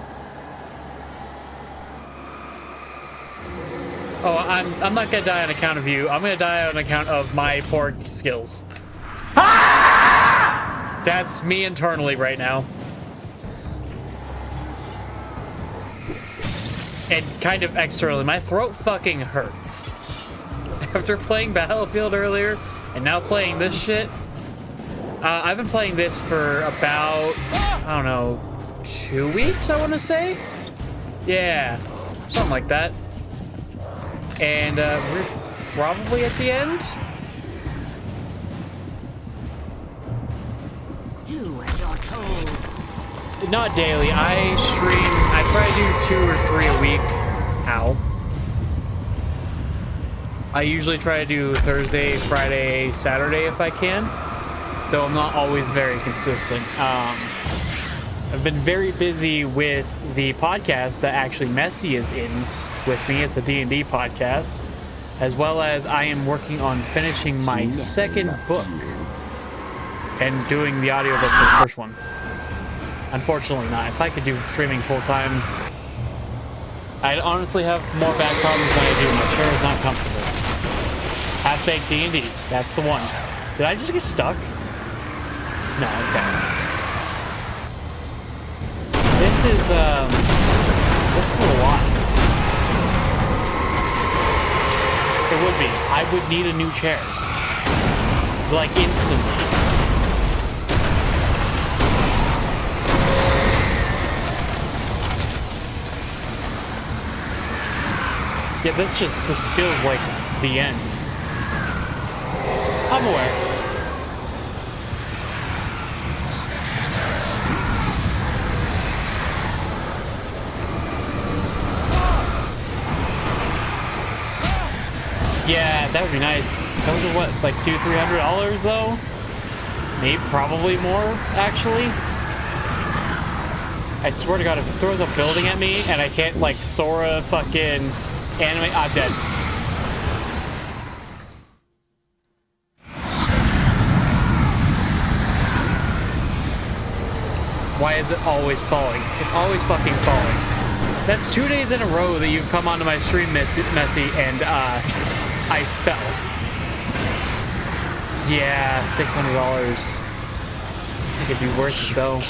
[SPEAKER 1] Oh, I'm not gonna die on account of you. I'm gonna die on account of my poor skills. Ah! That's me internally right now. And kind of externally. My throat fucking hurts. After playing Battlefield earlier, and now playing this shit. I've been playing this for about, I don't know, 2 weeks, I want to say? Yeah, something like that. And we're probably at the end.
[SPEAKER 8] Do as you're told.
[SPEAKER 1] Not daily. I try to do 2 or 3 a week. Ow. I usually try to do Thursday, Friday, Saturday if I can. Though I'm not always very consistent. I've been very busy with the podcast that actually Messi is in with me. It's a D&D podcast, as well as I am working on finishing my second book and doing the audiobook for the first one. Unfortunately not. If I could do streaming full-time, I'd honestly have more back problems than I do. My chair is not comfortable. Half-baked D&D. That's the one. Did I just get stuck? No, okay. This is a lot. It would be. I would need a new chair. Like, instantly. Yeah, this feels like the end. I'm aware. Yeah, that would be nice. Those are what, like $200-300 though? Maybe, probably more, actually. I swear to God, if it throws a building at me and I can't, like, Sora fucking animate, I'm dead. Why is it always falling? It's always fucking falling. That's 2 days in a row that you've come onto my stream, Messy, and, I fell. Yeah, $600. I think it'd be worth it, though.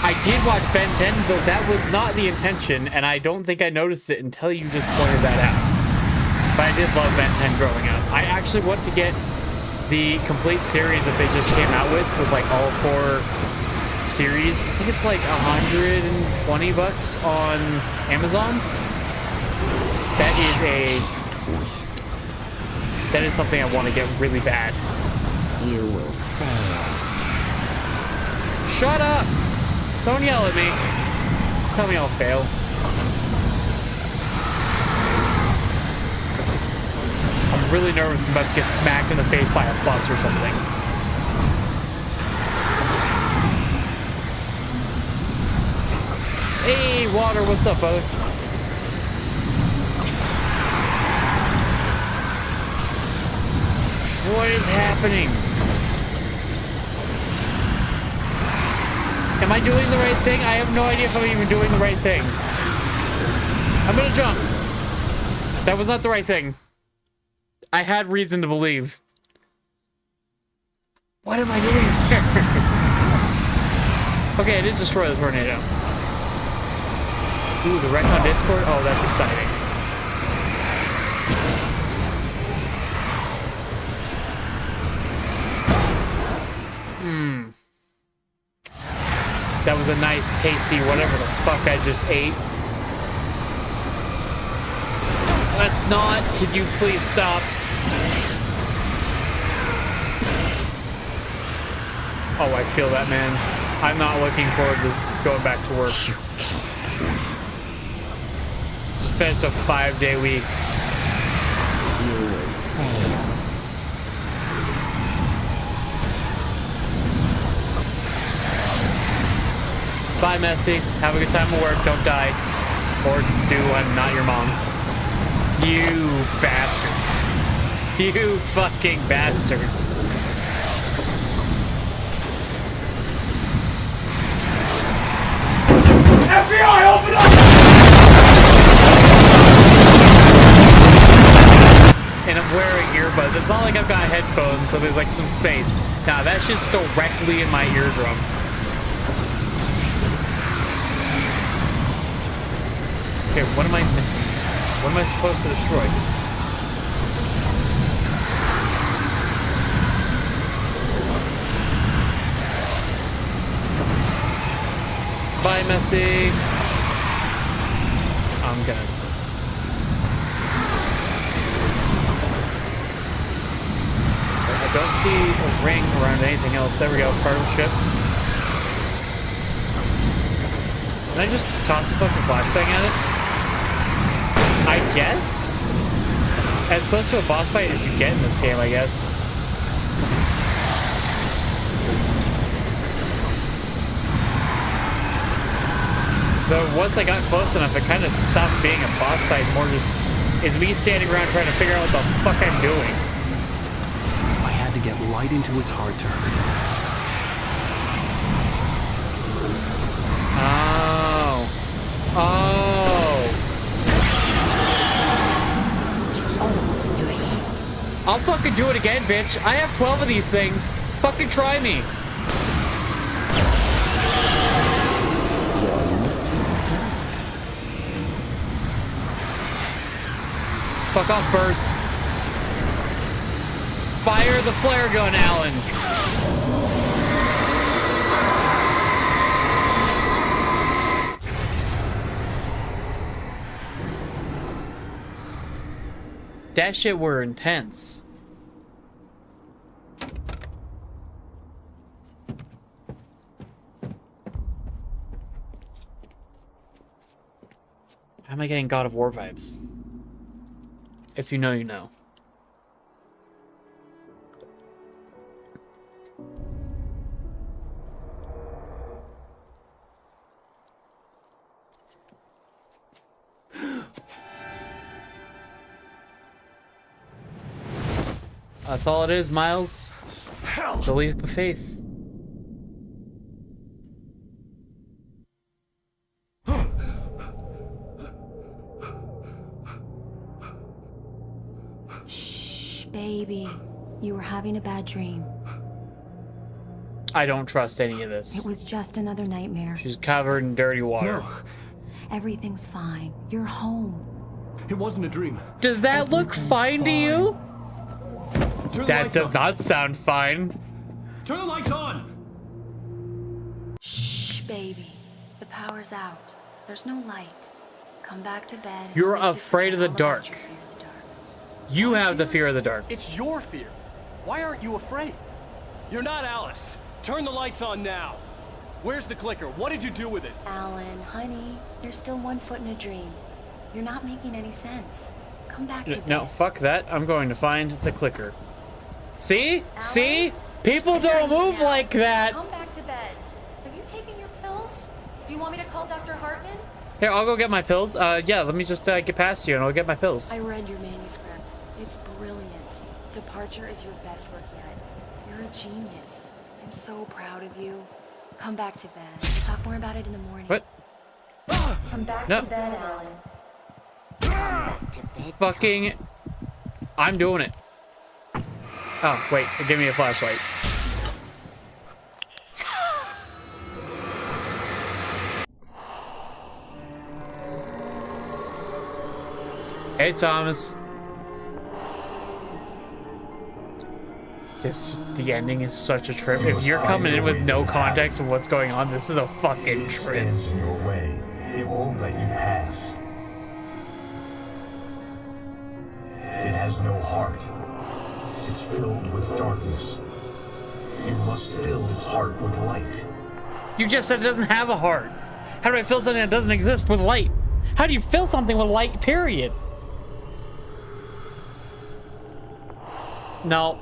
[SPEAKER 1] I did watch Ben 10, though that was not the intention, and I don't think I noticed it until you just pointed that out. But I did love Ben 10 growing up. I actually want to get the complete series that they just came out with like all 4 series. I think it's like $120 on Amazon. That is something I want to get really bad.
[SPEAKER 8] You will fail.
[SPEAKER 1] Shut up! Don't yell at me. Tell me I'll fail. I'm really nervous I'm about to get smacked in the face by a bus or something. Hey, Water, what's up, brother? What is happening? Am I doing the right thing? I have no idea if I'm even doing the right thing. I'm gonna jump. That was not the right thing. I had reason to believe. What am I doing here? Okay, I did destroy the tornado. Ooh, the wreck on Discord? Oh, that's exciting. That was a nice, tasty, whatever the fuck I just ate. Let's not. Could you please stop? Oh, I feel that, man. I'm not looking forward to going back to work. Just finished a 5-day week. Bye, Messy. Have a good time at work. Don't die. Or do. I'm not your mom. You bastard. You fucking bastard.
[SPEAKER 4] FBI, open up!
[SPEAKER 1] And I'm wearing earbuds. It's not like I've got headphones, so there's like some space. Nah, that shit's directly in my eardrum. Okay, what am I missing? What am I supposed to destroy? Bye, Messy. I'm gonna... I don't see a ring around anything else. There we go, part of the ship. Can I just toss a fucking flashbang at it? I guess? As close to a boss fight as you get in this game, I guess. Though once I got close enough, it kind of stopped being a boss fight, more just is me standing around trying to figure out what the fuck I'm doing.
[SPEAKER 2] I had to get right into its heart to hurt it.
[SPEAKER 1] Oh. Oh.
[SPEAKER 8] It's all in your head.
[SPEAKER 1] I'll fucking do it again, bitch. I have 12 of these things. Fucking try me. Fuck off, birds. Fire the flare gun, Alan. That shit were intense. How am I getting God of War vibes? If you know, you know. That's all it is, Miles. It's a leap of faith.
[SPEAKER 7] Shh, baby. You were having a bad dream.
[SPEAKER 1] I don't trust any of this.
[SPEAKER 7] It was just another nightmare.
[SPEAKER 1] She's covered in dirty water.
[SPEAKER 4] No,
[SPEAKER 7] Everything's fine. You're home.
[SPEAKER 4] it wasn't a dream.
[SPEAKER 1] Does that look fine to you?
[SPEAKER 4] Turn the
[SPEAKER 1] That
[SPEAKER 4] lights
[SPEAKER 1] does
[SPEAKER 4] on.
[SPEAKER 1] not sound fine.
[SPEAKER 4] Turn the lights on!
[SPEAKER 7] Shh, baby. The power's out. There's no light. Come back to bed.
[SPEAKER 1] You're
[SPEAKER 7] I'll make you
[SPEAKER 1] afraid of the
[SPEAKER 7] forget all about
[SPEAKER 1] dark.
[SPEAKER 7] your fear of the dark.
[SPEAKER 1] You have the fear of the dark.
[SPEAKER 4] It's your fear. Why aren't you afraid? You're not Alice. Turn the lights on now. Where's the clicker? What did you do with it?
[SPEAKER 7] Alan, honey, you're still 1 foot in a dream. You're not making any sense. Come back to bed.
[SPEAKER 1] No, fuck that. I'm going to find the clicker. See?
[SPEAKER 7] Alan?
[SPEAKER 1] See? People don't move
[SPEAKER 7] Now.
[SPEAKER 1] like that.
[SPEAKER 7] Come back to bed. Have you taken your pills? Do you want me to call Dr. Hartman?
[SPEAKER 1] Here, I'll go get my pills. Yeah, let me just get past you and I'll get my pills.
[SPEAKER 7] I read your manuscript. It's brilliant. Departure is your best work yet. You're a genius. I'm so proud of you. Come back to bed. We'll talk more about it in the morning.
[SPEAKER 1] What?
[SPEAKER 7] Come back
[SPEAKER 1] No.
[SPEAKER 7] to bed, Alan.
[SPEAKER 8] To bed.
[SPEAKER 1] Fucking... I'm doing it. Oh, wait. Give me a flashlight. Hey, Thomas. The ending is such a trip. If you're coming in with no context of what's going on, this is a fucking
[SPEAKER 5] It
[SPEAKER 1] trip.
[SPEAKER 5] stands in your way. It won't let you pass. It has no heart. It's filled with darkness. You must fill its heart with light.
[SPEAKER 1] You just said it doesn't have a heart. How do I fill something that doesn't exist with light? How do you fill something with light, period? No.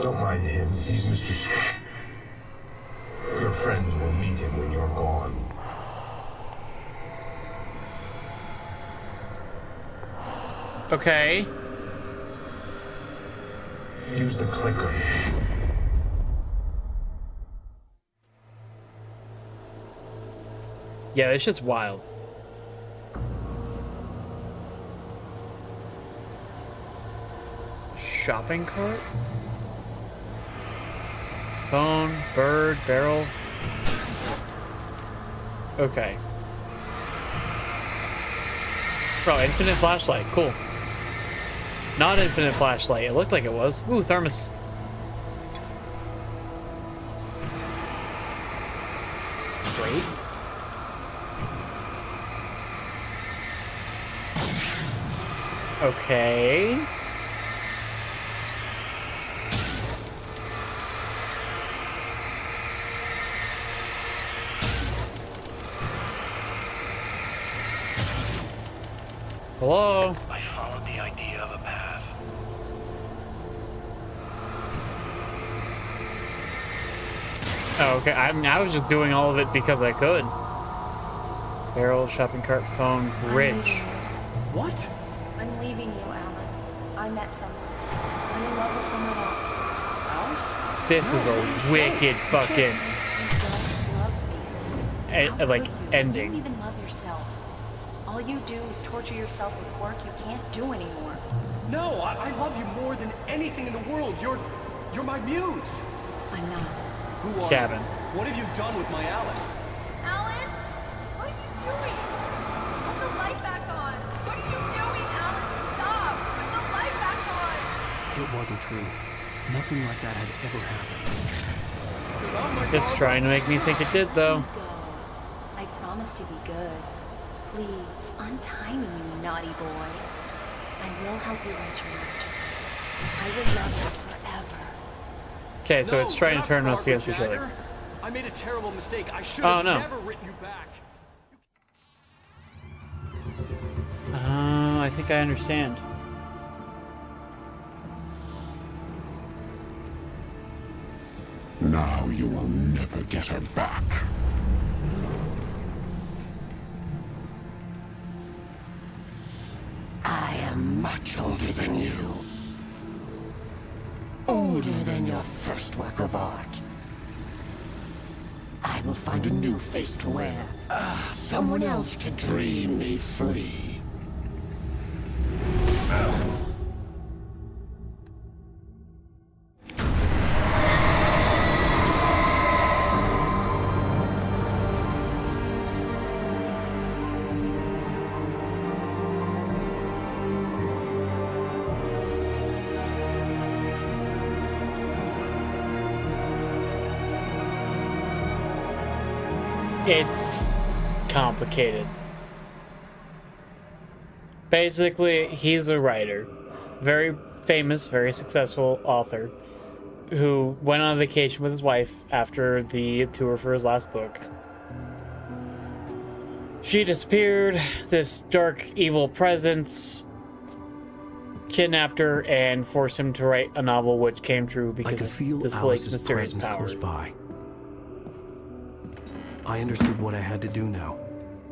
[SPEAKER 5] Don't mind him. He's Mr. Your friends will meet him when you're gone.
[SPEAKER 1] Okay.
[SPEAKER 5] Use the clicker.
[SPEAKER 1] Yeah, this shit's wild. Shopping cart? Phone, bird, barrel. Okay. Bro, infinite flashlight. Cool. Not infinite flashlight. It looked like it was. Ooh, thermos. Wait. Okay. Hello?
[SPEAKER 2] I followed the idea of a path.
[SPEAKER 1] Oh, okay. I was just doing all of it because I could. Barrel, shopping cart, phone, bridge.
[SPEAKER 4] What?
[SPEAKER 7] I'm leaving you, Alan. I met someone. I'm in love with someone else.
[SPEAKER 4] Alice?
[SPEAKER 1] This is a wicked fucking
[SPEAKER 7] You don't love me. How
[SPEAKER 1] like
[SPEAKER 7] could you? You don't
[SPEAKER 1] ending.
[SPEAKER 7] even love yourself. All you do is torture yourself with work you can't do anymore.
[SPEAKER 4] No, I love you more than anything in the world. You're my muse.
[SPEAKER 7] I'm not.
[SPEAKER 4] Who are
[SPEAKER 1] Cabin.
[SPEAKER 4] you? What have you done with my Alice?
[SPEAKER 10] Alan? What are you doing? Put the light back on. What are you doing, Alan? Stop. Put the light back on.
[SPEAKER 2] It wasn't true. Nothing like that had ever happened.
[SPEAKER 1] It's trying to make me think it did, though.
[SPEAKER 7] Go. I promise to be good. Please, untie me, you naughty boy. I will help you write your masterpiece. I will love you forever.
[SPEAKER 1] Okay, so
[SPEAKER 4] No,
[SPEAKER 1] it's trying to
[SPEAKER 4] not
[SPEAKER 1] turn us
[SPEAKER 4] Barbara
[SPEAKER 1] against each other.
[SPEAKER 4] Jagger. I made a terrible mistake. I should
[SPEAKER 1] Oh,
[SPEAKER 4] have
[SPEAKER 1] no.
[SPEAKER 4] never written you back.
[SPEAKER 1] I think I understand.
[SPEAKER 9] Now you will never get her back. I am much older than you. older than your first work of art. I will find a new face to wear. Someone else to dream me free.
[SPEAKER 1] It's complicated. Basically, he's a writer, very famous, very successful author, who went on vacation with his wife after the tour for his last book. She disappeared. This dark, evil presence kidnapped her and forced him to write a novel, which came true because of this lake's mysterious power.
[SPEAKER 2] Close by. I understood what I had to do now.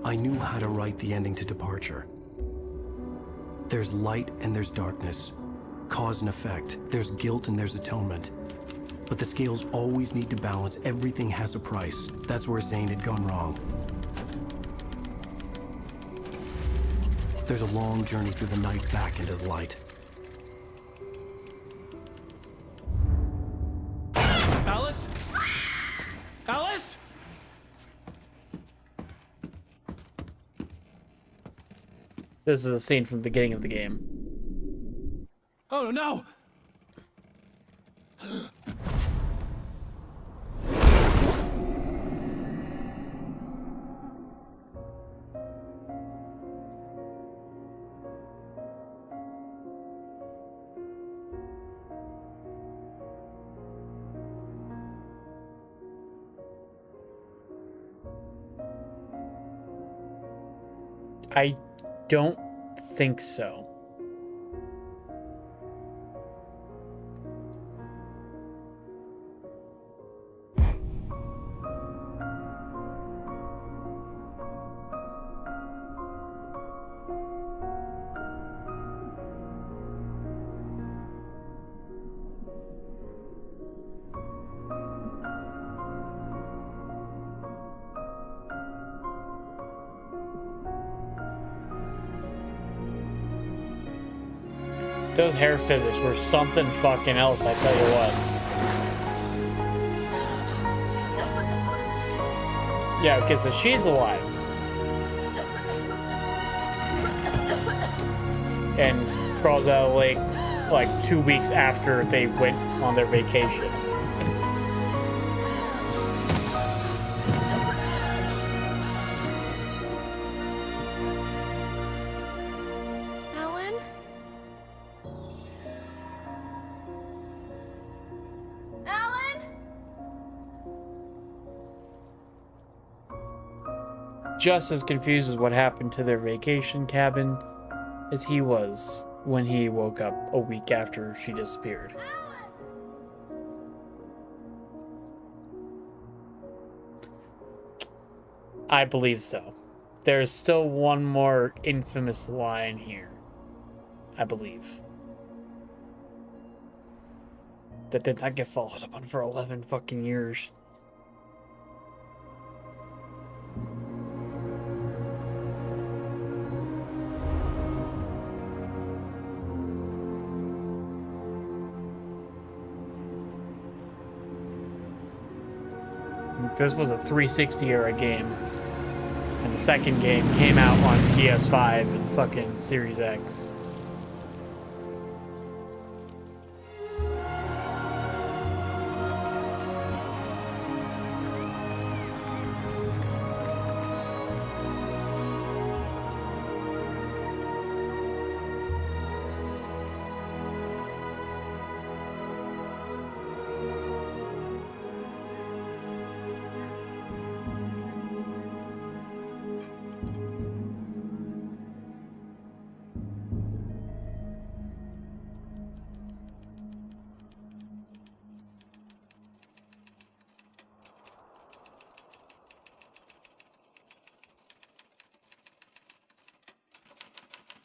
[SPEAKER 2] I knew how to write the ending to Departure. There's light and there's darkness. Cause and effect. There's guilt and there's atonement. But the scales always need to balance. Everything has a price. That's where Zane had gone wrong. There's a long journey through the night back into the light.
[SPEAKER 4] Alice? Alice?
[SPEAKER 1] This is a scene from the beginning of the game.
[SPEAKER 4] Oh no!
[SPEAKER 1] I don't think so. Those hair physics were something fucking else, I tell you what. Yeah, okay, so she's alive. And crawls out of the lake like 2 weeks after they went on their vacation. Just as confused as what happened to their vacation cabin as he was when he woke up a week after she disappeared. I believe so. There's still one more infamous line here, I believe, that did not get followed up on for 11 fucking years. This was a 360 era game, and the second game came out on PS5 and fucking Series X.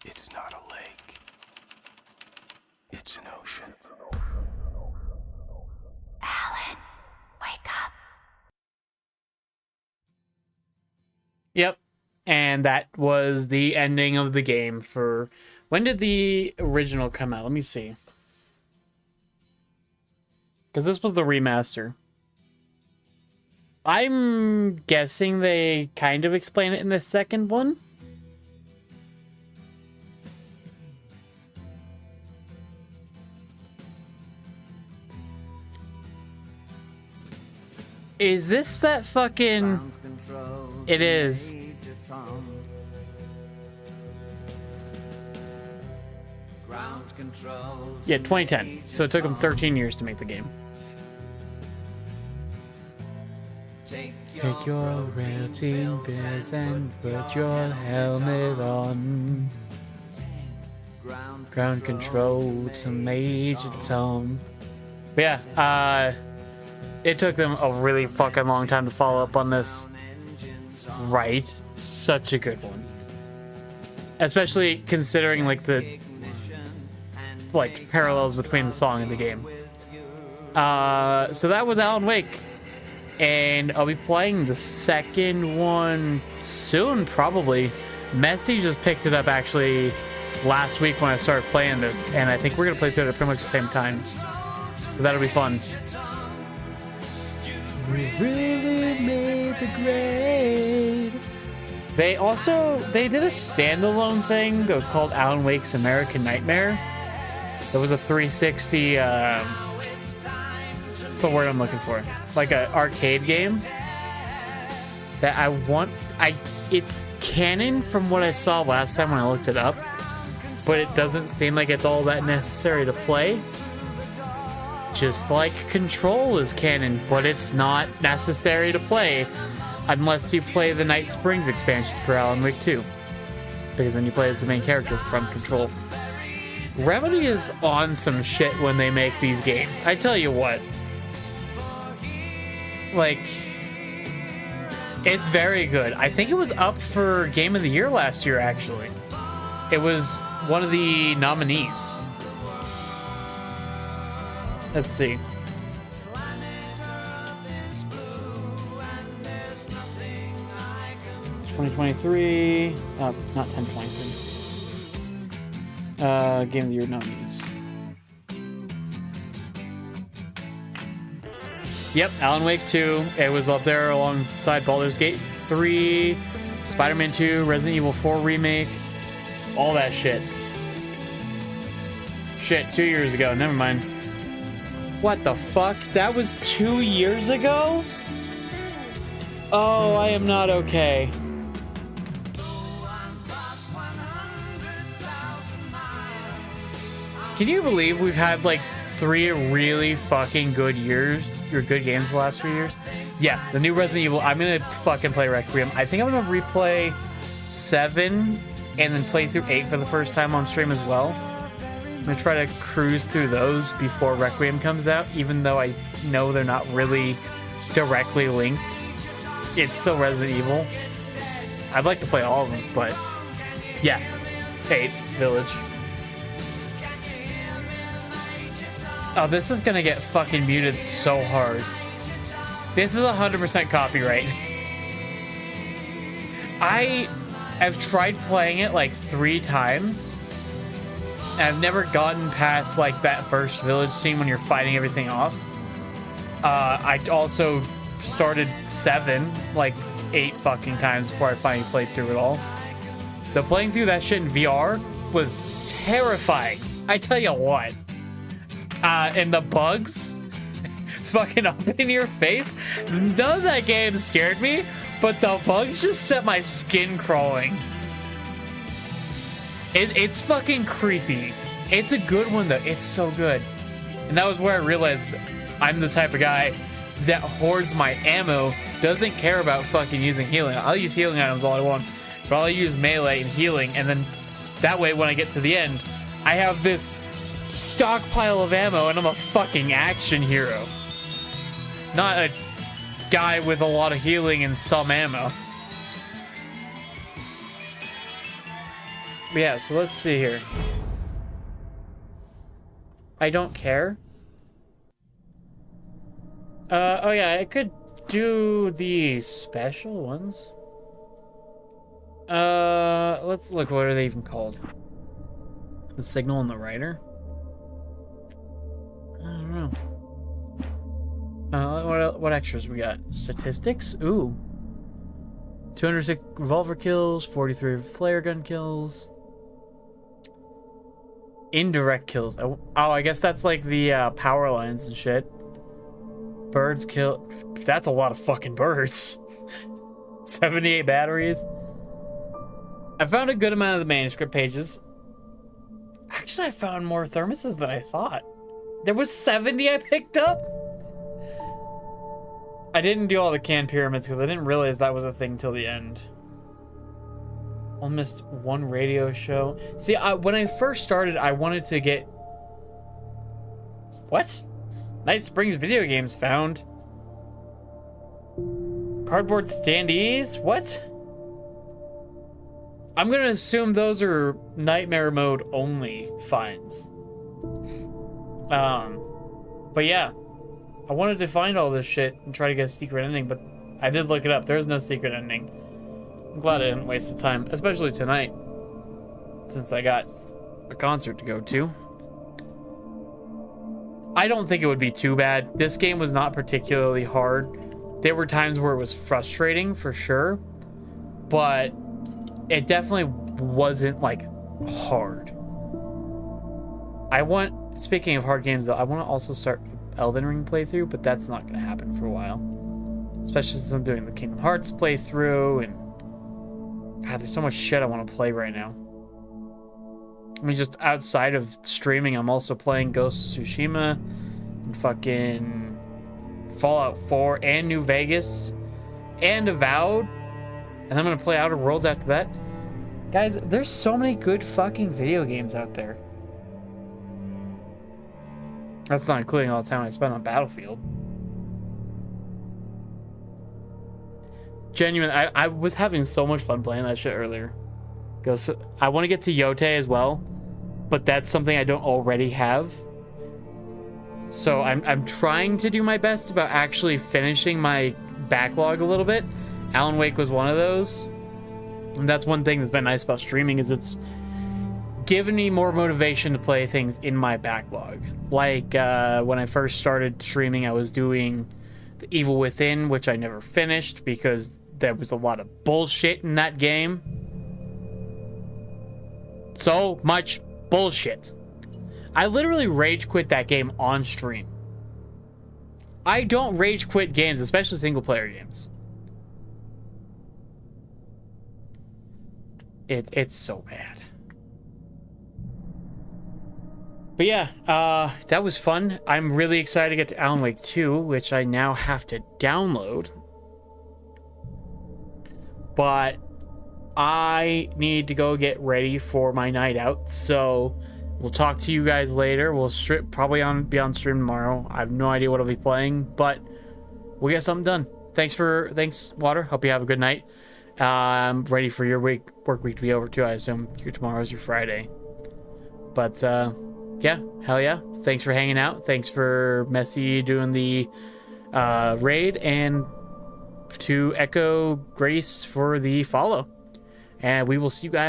[SPEAKER 2] It's not a lake. It's an ocean.
[SPEAKER 1] Yep. And that was the ending of the game for... When did the original come out? Let me see. Because this was the remaster. I'm guessing they kind of explain it in the second one. Is this that fucking... It is. Yeah, 2010. So it took them 13 years to make the game. Take your routing beers and put your helmet on. Ground control to Major Tom. But yeah, it took them a really fucking long time to follow up on this. Right? Such a good one. Especially considering like the parallels between the song and the game. So that was Alan Wake. And I'll be playing the second one soon, probably. Messi just picked it up actually last week when I started playing this, and I think we're gonna play through it at pretty much the same time. So that'll be fun. We really made the grade. They did a standalone thing that was called Alan Wake's American Nightmare. It was a 360 what's the word I'm looking for? Like an arcade game that it's canon from what I saw last time when I looked it up, but it doesn't seem like it's all that necessary to play. Just like Control is canon, but it's not necessary to play unless you play the Night Springs expansion for Alan Wake 2, because then you play as the main character from Control. Remedy is on some shit when they make these games. I tell you what. Like, it's very good. I think it was up for Game of the Year last year, actually. It was one of the nominees. Let's see. $2023. Not 1023. Game of the Year nominees. Yep, Alan Wake 2. It was up there alongside Baldur's Gate 3, Spider-Man 2, Resident Evil 4 Remake, all that shit. Shit, 2 years ago. Never mind. What the fuck? That was 2 years ago? Oh, I am not okay. Can you believe we've had like 3 really fucking good years, or good games the last 3 years? Yeah, the new Resident Evil. I'm gonna fucking play Requiem. I think I'm gonna replay 7 and then play through 8 for the first time on stream as well. I'm gonna try to cruise through those before Requiem comes out, even though I know they're not really directly linked. It's still Resident Evil. I'd like to play all of them, but yeah. 8, Village. Oh, this is gonna get fucking muted so hard. This is 100% copyright. I have tried playing it like 3 times. And I've never gotten past like that first village scene when you're fighting everything off. I also started 7 like 8 fucking times before I finally played through it all. The playing through that shit in VR was terrifying. I tell you what. And the bugs fucking up in your face. None of that game scared me, but the bugs just set my skin crawling. It's fucking creepy. It's a good one though. It's so good. And that was where I realized I'm the type of guy that hoards my ammo, doesn't care about fucking using healing. I'll use healing items all I want, but I'll use melee and healing, and then that way when I get to the end, I have this stockpile of ammo and I'm a fucking action hero. Not a guy with a lot of healing and some ammo. Yeah, so let's see here. I don't care. Oh yeah, I could do the special ones. Let's look. What are they even called? The signal and the rider? I don't know. What extras we got? Statistics? Ooh. 206 revolver kills, 43 flare gun kills. Indirect kills. Oh, I guess that's like the power lines and shit. Birds kill. That's a lot of fucking birds. 78 batteries. I found a good amount of the manuscript pages. Actually, I found more thermoses than I thought. There was 70 I picked up. I didn't do all the canned pyramids because I didn't realize that was a thing till the end. Almost one radio show. See, when I first started, I wanted to get... What? Night Springs video games found. Cardboard standees? What? I'm gonna assume those are nightmare mode only finds. But yeah. I wanted to find all this shit and try to get a secret ending, but I did look it up. There's no secret ending. I'm glad I didn't waste the time, especially tonight, since I got a concert to go to. I don't think it would be too bad. This game was not particularly hard. There were times where it was frustrating, for sure, but it definitely wasn't, like, hard. Speaking of hard games, though, I want to also start Elden Ring playthrough, but that's not going to happen for a while. Especially since I'm doing the Kingdom Hearts playthrough, and God, there's so much shit I want to play right now. I mean, just outside of streaming, I'm also playing Ghost of Tsushima, and fucking Fallout 4, and New Vegas, and Avowed, and I'm going to play Outer Worlds after that. Guys, there's so many good fucking video games out there. That's not including all the time I spent on Battlefield. Genuinely, I was having so much fun playing that shit earlier. I want to get to Yote as well, but that's something I don't already have. So I'm trying to do my best about actually finishing my backlog a little bit. Alan Wake was one of those. And that's one thing that's been nice about streaming, is it's given me more motivation to play things in my backlog. Like when I first started streaming, I was doing The Evil Within, which I never finished because there was a lot of bullshit in that game. So much bullshit. I literally rage quit that game on stream. I don't rage quit games, especially single player games. It's so bad. But yeah, that was fun. I'm really excited to get to Alan Wake 2, which I now have to download. But I need to go get ready for my night out, so we'll talk to you guys later. We'll probably be on stream tomorrow. I have no idea what I'll be playing, but we'll get something done. Thanks, Water. Hope you have a good night. I'm ready for your work week to be over too. I assume tomorrow's your Friday. But yeah, hell yeah. Thanks for hanging out. Thanks for Messi doing the raid, and to Echo Grace for the follow. And we will see you guys.